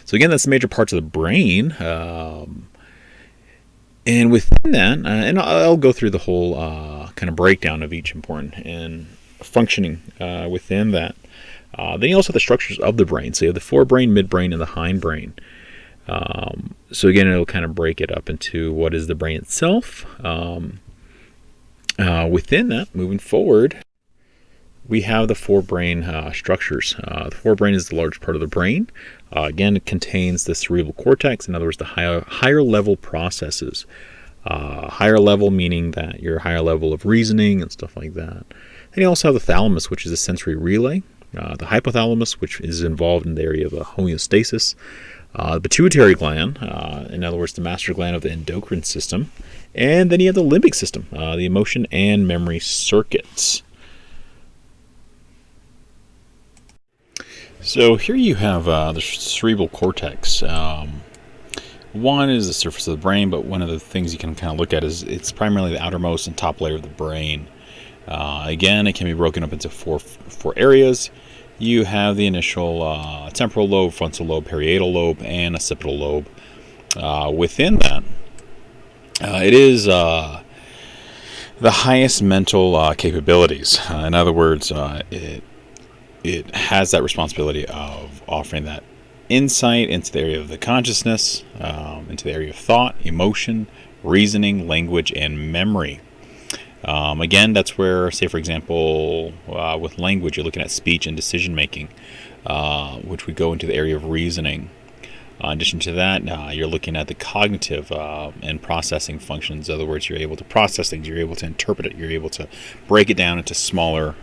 So again, that's the major parts of the brain. And within that, and I'll go through the whole kind of breakdown of each important and functioning within that. Then you also have the structures of the brain. So you have the forebrain, midbrain, and the hindbrain. So again, it'll kind of break it up into what is the brain itself. Within that, moving forward, we have the forebrain structures. The forebrain is the largest part of the brain. Again, it contains the cerebral cortex, in other words, the higher level processes. Higher level meaning that your higher level of reasoning and stuff like that. Then you also have the thalamus, which is a sensory relay. The hypothalamus, which is involved in the area of homeostasis. The pituitary gland, in other words, the master gland of the endocrine system. And then you have the limbic system, the emotion and memory circuits. So here you have the cerebral cortex. One is the surface of the brain, but one of the things you can kind of look at is it's primarily the outermost and top layer of the brain. Again, it can be broken up into four areas. You have the initial temporal lobe, frontal lobe, parietal lobe, and occipital lobe. Within that, it is the highest mental capabilities. In other words, it has that responsibility of offering that insight into the area of the consciousness, into the area of thought, emotion, reasoning, language, and memory. Again, that's where, say for example, with language, you're looking at speech and decision making, which would go into the area of reasoning. In addition to that, you're looking at the cognitive and processing functions. In other words, you're able to process things, you're able to interpret it, you're able to break it down into smaller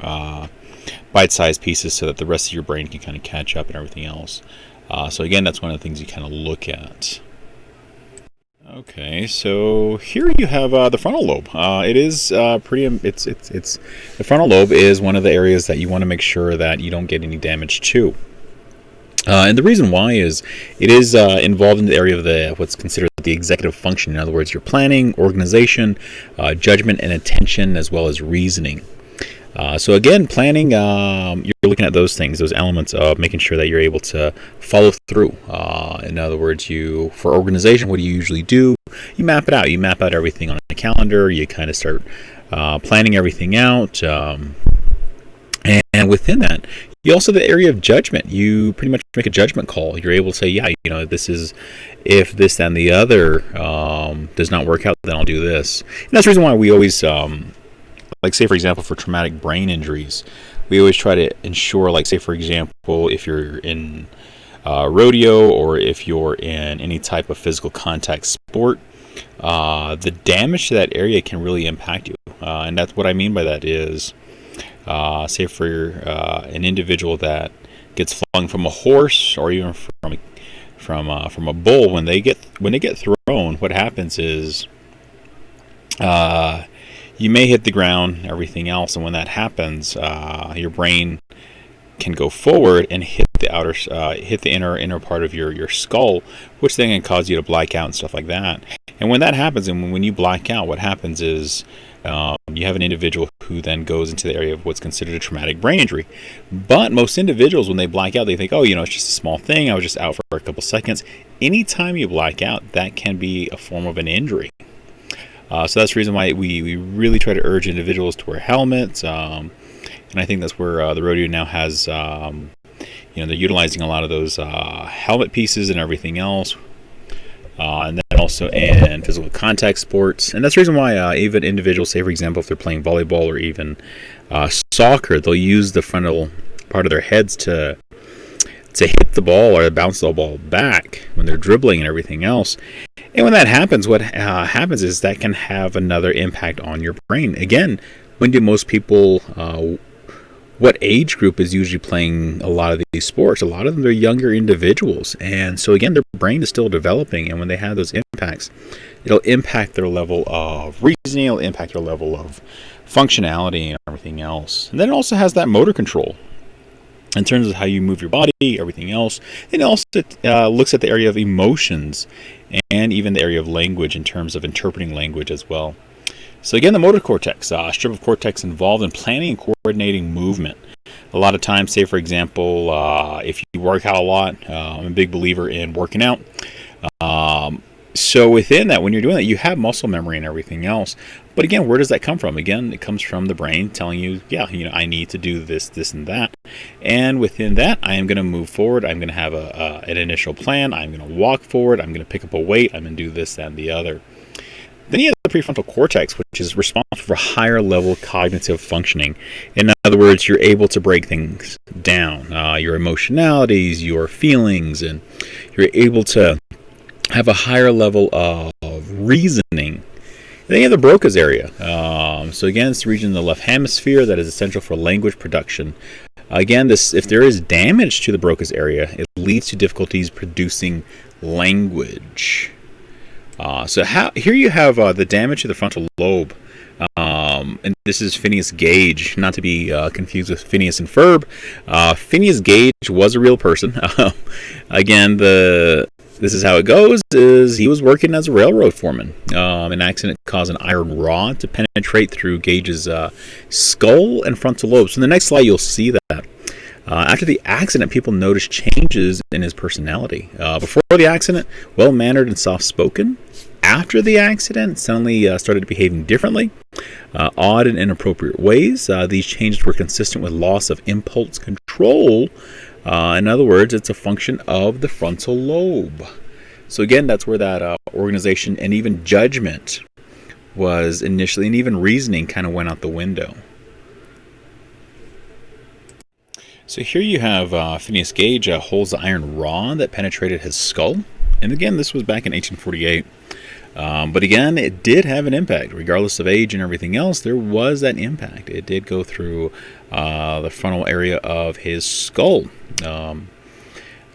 bite-sized pieces so that the rest of your brain can kind of catch up and everything else. So again, that's one of the things you kind of look at. Okay, so here you have the frontal lobe. It is the frontal lobe is one of the areas that you want to make sure that you don't get any damage to. And the reason why is it is involved in the area of what's considered the executive function. In other words, your planning, organization, judgment, and attention, as well as reasoning. So again, planning, you're looking at those things, those elements of making sure that you're able to follow through. In other words, for organization, what do you usually do? You map it out. You map out everything on a calendar. You kind of start planning everything out. And within that, you also have the area of judgment. You pretty much make a judgment call. You're able to say, yeah, this is, if this and the other does not work out, then I'll do this. And that's the reason why we always, like say for example, for traumatic brain injuries, we always try to ensure, like say for example, if you're in rodeo or if you're in any type of physical contact sport, the damage to that area can really impact you. And that's what I mean by that is, say for an individual that gets flung from a horse or even from a bull, when they get thrown, what happens is you may hit the ground, everything else, and when that happens, your brain can go forward and hit the inner part of your skull, which then can cause you to black out and stuff like that. And when that happens, and when you black out, what happens is you have an individual who then goes into the area of what's considered a traumatic brain injury. But most individuals, when they black out, they think, oh, it's just a small thing. I was just out for a couple seconds. Anytime you black out, that can be a form of an injury. So that's the reason why we really try to urge individuals to wear helmets. And I think that's where the rodeo now has, they're utilizing a lot of those helmet pieces and everything else. And then also in physical contact sports. And that's the reason why even individuals, say for example, if they're playing volleyball or even soccer, they'll use the frontal part of their heads to hit the ball or bounce the ball back when they're dribbling and everything else. And when that happens, what happens is that can have another impact on your brain. Again, when do most people, what age group is usually playing a lot of these sports? A lot of them are younger individuals. And so again, their brain is still developing. And when they have those impacts, it'll impact their level of reasoning, it'll impact their level of functionality and everything else. And then it also has that motor control. in terms of how you move your body, everything else. And it also looks at the area of emotions and even the area of language in terms of interpreting language as well. So again, the motor cortex, strip of cortex involved in planning and coordinating movement. A lot of times, say for example, if you work out a lot, I'm a big believer in working out. So within that, when you're doing that, you have muscle memory and everything else. But again, where does that come from? Again, it comes from the brain telling you, yeah, I need to do this, this, and that. And within that, I am going to move forward. I'm going to have an initial plan. I'm going to walk forward. I'm going to pick up a weight. I'm going to do this, that, and the other. Then you have the prefrontal cortex, which is responsible for higher level cognitive functioning. In other words, you're able to break things down, your emotionalities, your feelings, and you're able to have a higher level of reasoning. Then you have the Broca's area. So again, it's the region in the left hemisphere that is essential for language production. Again, if there is damage to the Broca's area, it leads to difficulties producing language. So here you have the damage to the frontal lobe. And this is Phineas Gage, not to be confused with Phineas and Ferb. Phineas Gage was a real person. Again, this is how it goes, is he was working as a railroad foreman. An accident caused an iron rod to penetrate through Gage's skull and frontal lobe. So in the next slide, you'll see that. After the accident, people noticed changes in his personality. Before the accident, well-mannered and soft-spoken. After the accident, suddenly started behaving differently, odd and inappropriate ways. These changes were consistent with loss of impulse control. In other words, it's a function of the frontal lobe. So again, that's where that organization and even judgment was initially, and even reasoning kind of went out the window. So here you have Phineas Gage holds the iron rod that penetrated his skull. And again, this was back in 1848. But again, it did have an impact. Regardless of age and everything else, there was that impact. It did go through the frontal area of his skull.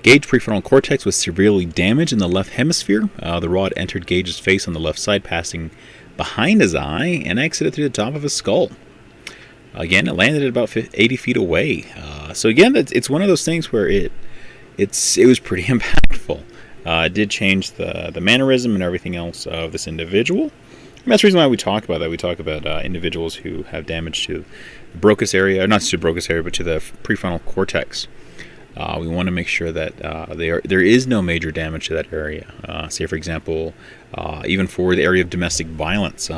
Gage's prefrontal cortex was severely damaged in the left hemisphere. The rod entered Gage's face on the left side, passing behind his eye and exited through the top of his skull. Again, it landed at about 80 feet away. So again, it's one of those things where it was pretty impactful. It did change the mannerism and everything else of this individual. And that's the reason why we talk about that. We talk about individuals who have damage to the Broca's area, or not to the Broca's area, but to the prefrontal cortex. We want to make sure that there is no major damage to that area. Say, for example, even for the area of domestic violence.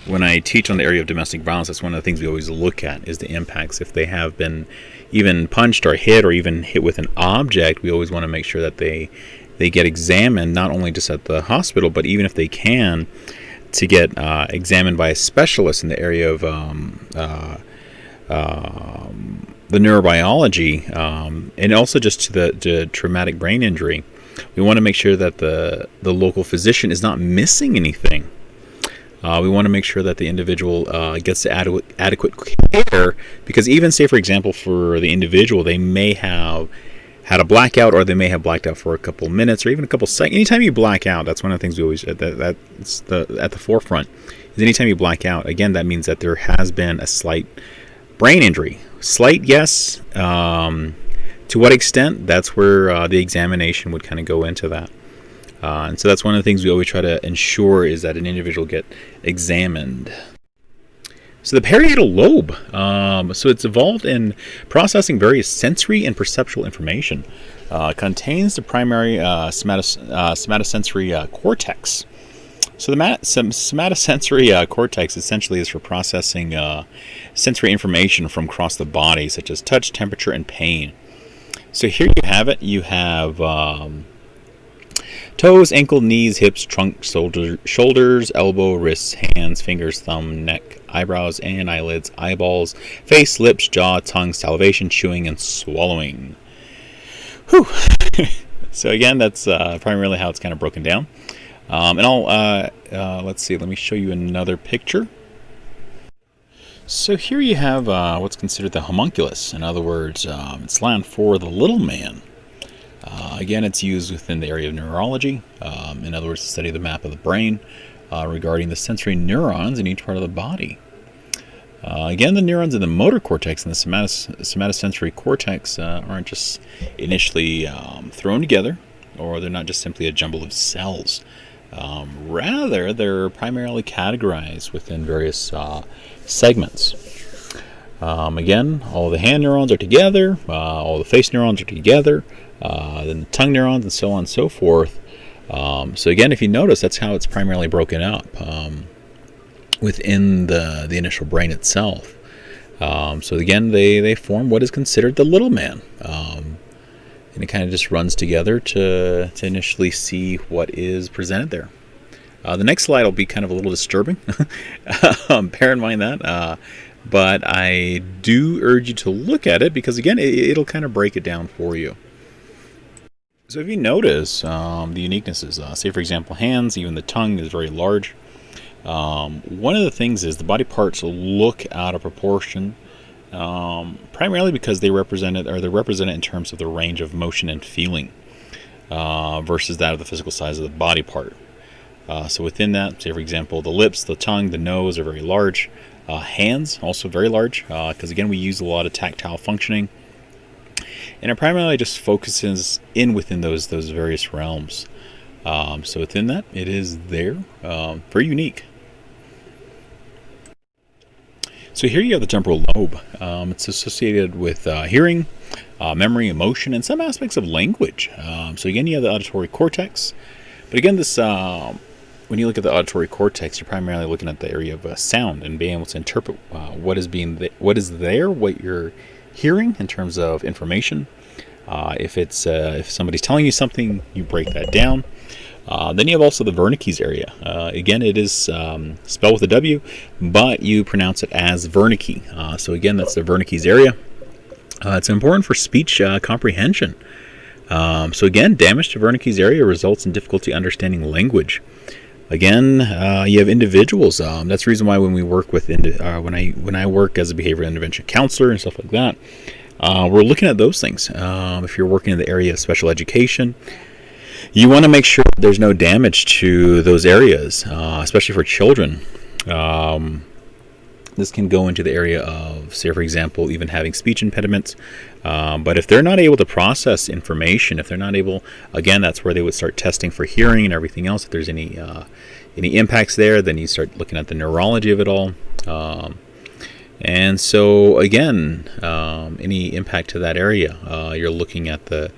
When I teach on the area of domestic violence, that's one of the things we always look at is the impacts. If they have been even punched or hit or even hit with an object, we always want to make sure that they get examined, not only just at the hospital, but even if they can, to get examined by a specialist in the area of the neurobiology, and also just to the traumatic brain injury. We want to make sure that the local physician is not missing anything. We want to make sure that the individual gets adequate care, because even, say, for example, for the individual, they may have had a blackout, or they may have blacked out for a couple of minutes or even a couple of seconds. Anytime you black out, that's one of the things we always at the forefront is anytime you black out, again, that means that there has been a slight brain injury. Slight, yes. To what extent? That's where the examination would kind of go into that. And so that's one of the things we always try to ensure is that an individual get examined. So the parietal lobe, so it's involved in processing various sensory and perceptual information. Contains the primary somatosensory cortex. So the somatosensory cortex essentially is for processing sensory information from across the body, such as touch, temperature, and pain. So here you have it. You have toes, ankle, knees, hips, trunk, shoulders, elbow, wrists, hands, fingers, thumb, neck, eyebrows and eyelids, eyeballs, face, lips, jaw, tongue, salivation, chewing, and swallowing. Whew. So again, that's primarily how it's kind of broken down. And let's see, let me show you another picture. So here you have what's considered the homunculus. In other words, it's Latin for the little man. Again, it's used within the area of neurology. In other words, to study the map of the brain regarding the sensory neurons in each part of the body. Again, the neurons in the motor cortex and the somatosensory cortex aren't just initially thrown together, or they're not just simply a jumble of cells. Rather, they're primarily categorized within various segments. Again, all the hand neurons are together, all the face neurons are together, then the tongue neurons, and so on and so forth. So again, if you notice, that's how it's primarily broken up within the initial brain itself. So again, they form what is considered the little man. And it kind of just runs together to initially see what is presented there. The next slide will be kind of a little disturbing. Bear in mind that. But I do urge you to look at it because, again, it'll kind of break it down for you. So if you notice the uniquenesses, say, for example, hands, even the tongue is very large. One of the things is the body parts look out of proportion. Primarily because they're represented in terms of the range of motion and feeling versus that of the physical size of the body part. So within that, say for example, the lips, the tongue, the nose are very large. Hands also very large because again we use a lot of tactile functioning, and it primarily just focuses within those various realms. So within that, it is there, very unique. So here you have the temporal lobe. It's associated with hearing, memory, emotion, and some aspects of language. So again, you have the auditory cortex. But again, this when you look at the auditory cortex, you're primarily looking at the area of sound and being able to interpret what is there, what you're hearing in terms of information. If somebody's telling you something, you break that down. Then you have also the Wernicke's area. Again, it is spelled with a W, but you pronounce it as Wernicke. So again, that's the Wernicke's area. It's important for speech comprehension. So again, damage to Wernicke's area results in difficulty understanding language. Again, you have individuals. That's the reason why when we work with when I work as a behavioral intervention counselor and stuff like that, we're looking at those things. If you're working in the area of special education, you want to make sure there's no damage to those areas, especially for children. This can go into the area of, say, for example, even having speech impediments. But if they're not able to process information, if they're not able, again, that's where they would start testing for hearing and everything else. If there's any impacts there, then you start looking at the neurology of it all. And so, again, any impact to that area, you're looking at the...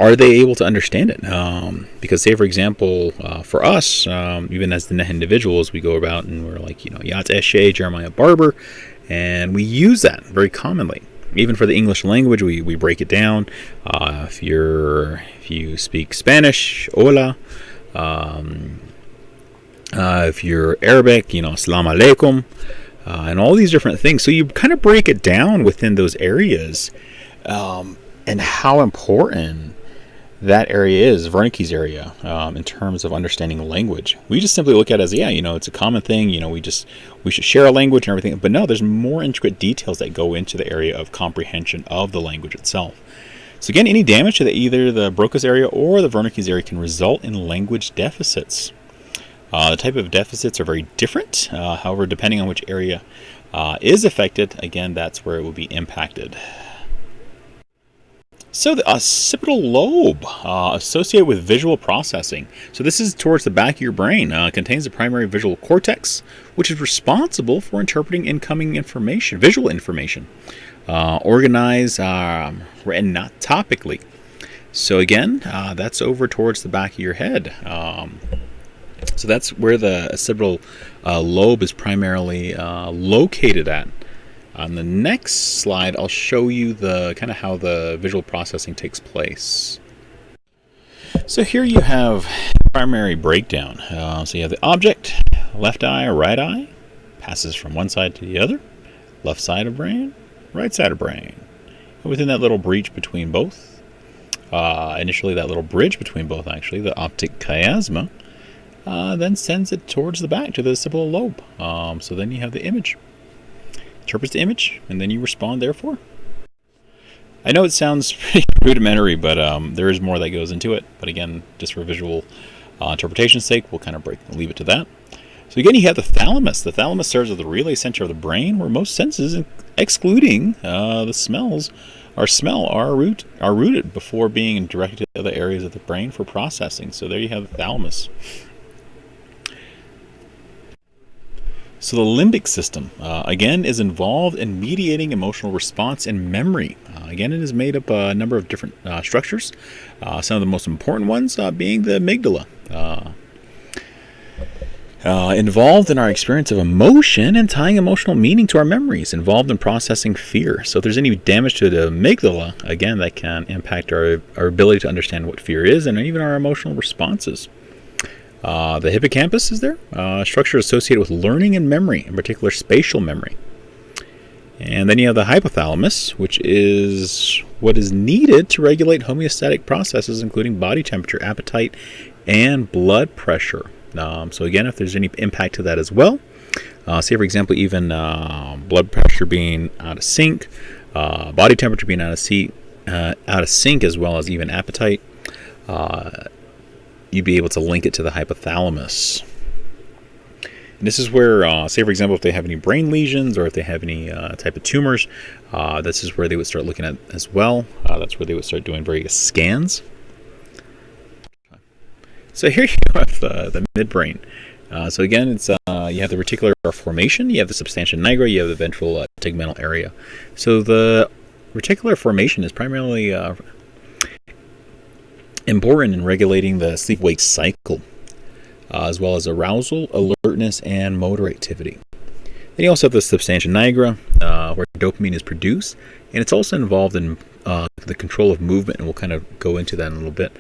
are they able to understand it? Because, say, for example, for us, even as the individuals, we go about and we're like, Yat Eshe, Jeremiah Barber, and we use that very commonly. Even for the English language, we break it down. If you speak Spanish, hola. If you're Arabic, Assalamu alaikum, and all these different things. So you kind of break it down within those areas, and how important that area is, Wernicke's area, in terms of understanding language. We just simply look at it as, it's a common thing, we should share a language and everything. But no, there's more intricate details that go into the area of comprehension of the language itself. So again, any damage to either the Broca's area or the Wernicke's area can result in language deficits. The type of deficits are very different. However, depending on which area is affected, again, that's where it will be impacted. So the occipital lobe, associated with visual processing. So this is towards the back of your brain. Contains the primary visual cortex, which is responsible for interpreting incoming information, visual information, organized topically. So again, that's over towards the back of your head. So that's where the occipital lobe is primarily located at. On the next slide, I'll show you the kind of how the visual processing takes place. So here you have primary breakdown. So you have the object, left eye or right eye, passes from one side to the other, left side of brain, right side of brain. And within that little breach between both, initially that little bridge between both actually, the optic chiasma, then sends it towards the back to the occipital lobe. So then you have the image. Interprets the image, and then you respond therefore. I know it sounds pretty rudimentary, but there is more that goes into it. But again, just for visual interpretation's sake, we'll kind of leave it to that. So again, you have the thalamus. The thalamus serves as the relay center of the brain, where most senses, excluding the smells, are rooted before being directed to other areas of the brain for processing. So there you have the thalamus. So the limbic system, again, is involved in mediating emotional response and memory. Again, it is made up a number of different structures, some of the most important ones being the amygdala. Involved in our experience of emotion and tying emotional meaning to our memories, involved in processing fear. So if there's any damage to the amygdala, again, that can impact our ability to understand what fear is and even our emotional responses. The hippocampus is there, structure associated with learning and memory, in particular spatial memory. And then you have the hypothalamus, which is what is needed to regulate homeostatic processes, including body temperature, appetite, and blood pressure. So again, if there's any impact to that as well, say for example, even blood pressure being out of sync, body temperature being out of sync, as well as even appetite, you'd be able to link it to the hypothalamus. And this is where, say for example, if they have any brain lesions or if they have any type of tumors, this is where they would start looking at as well. That's where they would start doing various scans. So here you have the midbrain. So again, it's you have the reticular formation, you have the substantia nigra, you have the ventral tegmental area. So the reticular formation is primarily important in regulating the sleep-wake cycle, as well as arousal, alertness, and motor activity. Then you also have the substantia nigra, where dopamine is produced, and it's also involved in the control of movement, and we'll kind of go into that in a little bit.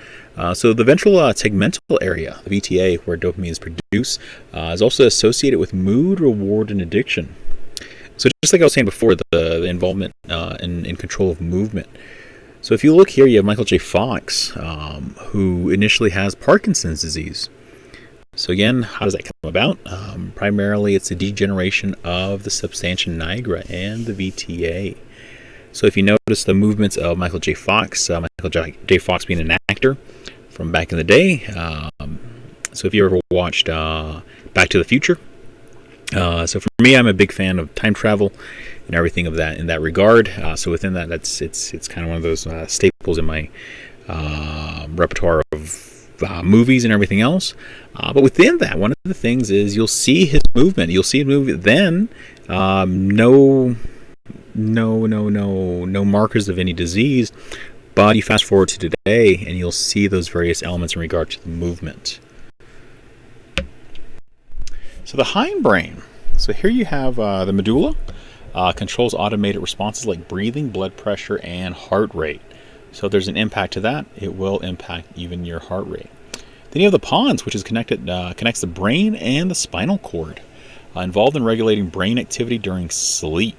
So the ventral tegmental area, the VTA, where dopamine is produced, is also associated with mood, reward, and addiction. So just like I was saying before, the involvement in control of movement. So if you look here, you have Michael J. Fox, who initially has Parkinson's disease. So again, how does that come about? Primarily, it's a degeneration of the substantia nigra and the VTA. So if you notice the movements of Michael J. Fox, Michael J. Fox being an actor from back in the day. So if you ever watched Back to the Future, so for me, I'm a big fan of time travel and everything of that in that regard. So within that, it's kind of one of those staples in my repertoire of movies and everything else. But within that, one of the things is you'll see his movement. You'll see him move. Then no markers of any disease. But you fast forward to today, and you'll see those various elements in regard to the movement. So the hindbrain. So here you have the medulla. Controls automated responses like breathing, blood pressure, and heart rate. So if there's an impact to that, it will impact even your heart rate. Then you have the pons, which is connects the brain and the spinal cord, involved in regulating brain activity during sleep.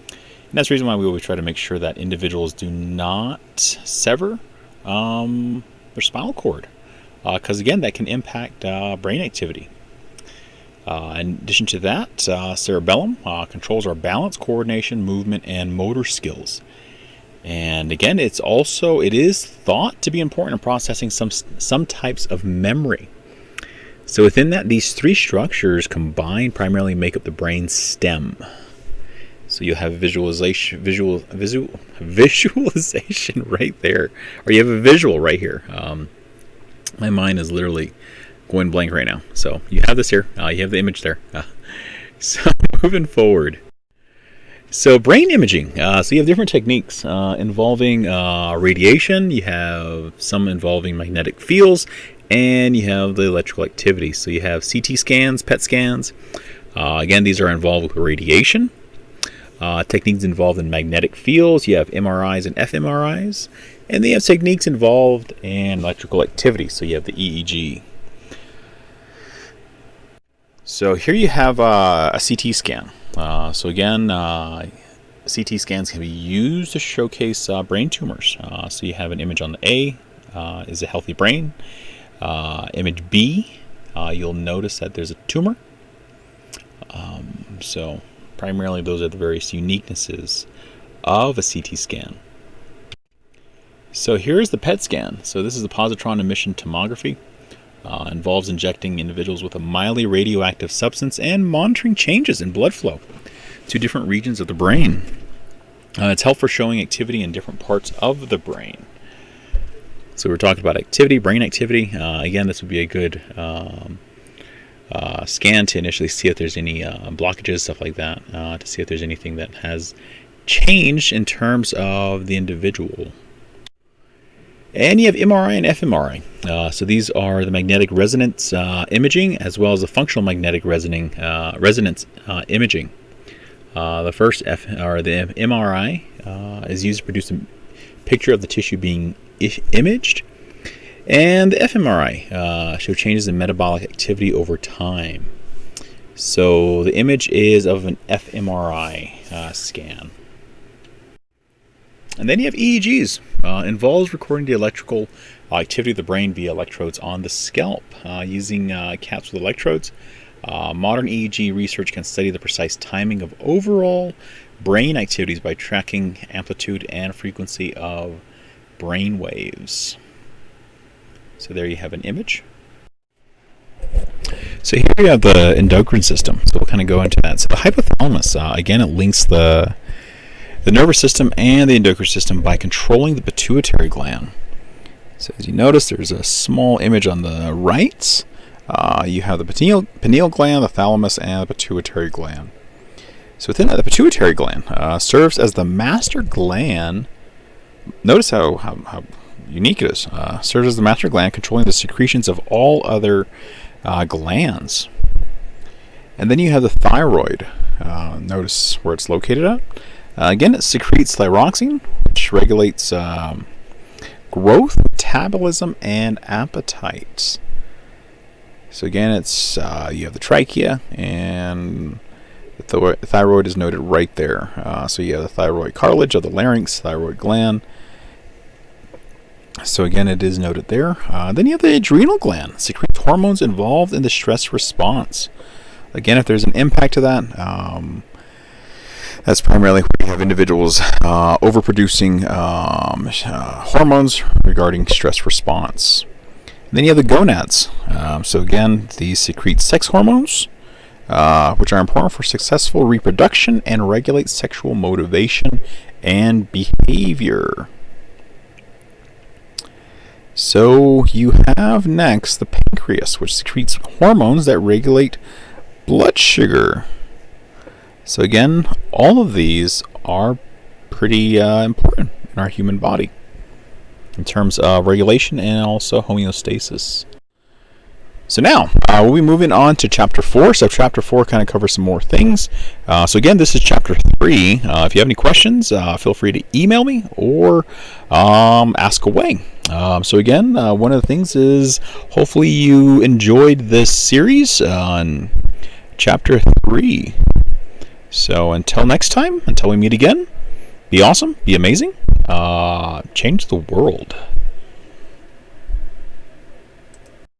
And that's the reason why we always try to make sure that individuals do not sever their spinal cord, because again, that can impact brain activity. In addition to that, cerebellum controls our balance, coordination, movement, and motor skills. And again, it is thought to be important in processing some types of memory. So within that, these three structures combined primarily make up the brain stem. So you have visualization right there, or you have a visual right here. My mind is literally going blank right now. So you have this here. You have the image there. So moving forward. So brain imaging. So you have different techniques involving radiation. You have some involving magnetic fields, and you have the electrical activity. So you have CT scans, PET scans. Again, these are involved with radiation. Techniques involved in magnetic fields. You have MRIs and fMRIs. And they have techniques involved in electrical activity. So you have the EEG. So here you have a CT scan. So again, CT scans can be used to showcase brain tumors. So you have an image on the A, is a healthy brain. Image B, you'll notice that there's a tumor. So primarily those are the various uniquenesses of a CT scan. So here's the PET scan. So this is the positron emission tomography. Involves injecting individuals with a mildly radioactive substance and monitoring changes in blood flow to different regions of the brain. It's helpful for showing activity in different parts of the brain. So we're talking about activity, brain activity. Again, this would be a good scan to initially see if there's any blockages, stuff like that, to see if there's anything that has changed in terms of the individual. And you have MRI and fMRI. So these are the magnetic resonance imaging as well as the functional magnetic resonance imaging. The first the MRI is used to produce a picture of the tissue being imaged, and the fMRI show changes in metabolic activity over time. So the image is of an fMRI scan. And then you have EEGs. Involves recording the electrical activity of the brain via electrodes on the scalp using caps with electrodes. Modern EEG research can study the precise timing of overall brain activities by tracking amplitude and frequency of brain waves. So there you have an image. So here you have the endocrine system. So we'll kind of go into that. So the hypothalamus, again, it links the nervous system and the endocrine system by controlling the pituitary gland. So as you notice, there's a small image on the right. You have the pineal gland, the thalamus, and the pituitary gland. So within that, the pituitary gland serves as the master gland. Notice how unique it is. Serves as the master gland, controlling the secretions of all other glands. And then you have the thyroid. Notice where it's located at. Again, it secretes thyroxine, which regulates growth, metabolism, and appetite. So again, it's you have the trachea, and the thyroid is noted right there. So you have the thyroid cartilage of the larynx, thyroid gland. So again, it is noted there. Then you have the adrenal gland. It secretes hormones involved in the stress response. Again, if there's an impact to that, that's primarily where you have individuals overproducing hormones regarding stress response. And then you have the gonads. So again, these secrete sex hormones, which are important for successful reproduction and regulate sexual motivation and behavior. So you have next the pancreas, which secretes hormones that regulate blood sugar. So again, all of these are pretty important in our human body in terms of regulation and also homeostasis. So now, we'll be moving on to Chapter 4. So Chapter 4 kind of covers some more things. So again, this is Chapter 3. If you have any questions, feel free to email me or ask away. So again, one of the things is hopefully you enjoyed this series on Chapter 3. So until next time, until we meet again, be awesome, be amazing, change the world.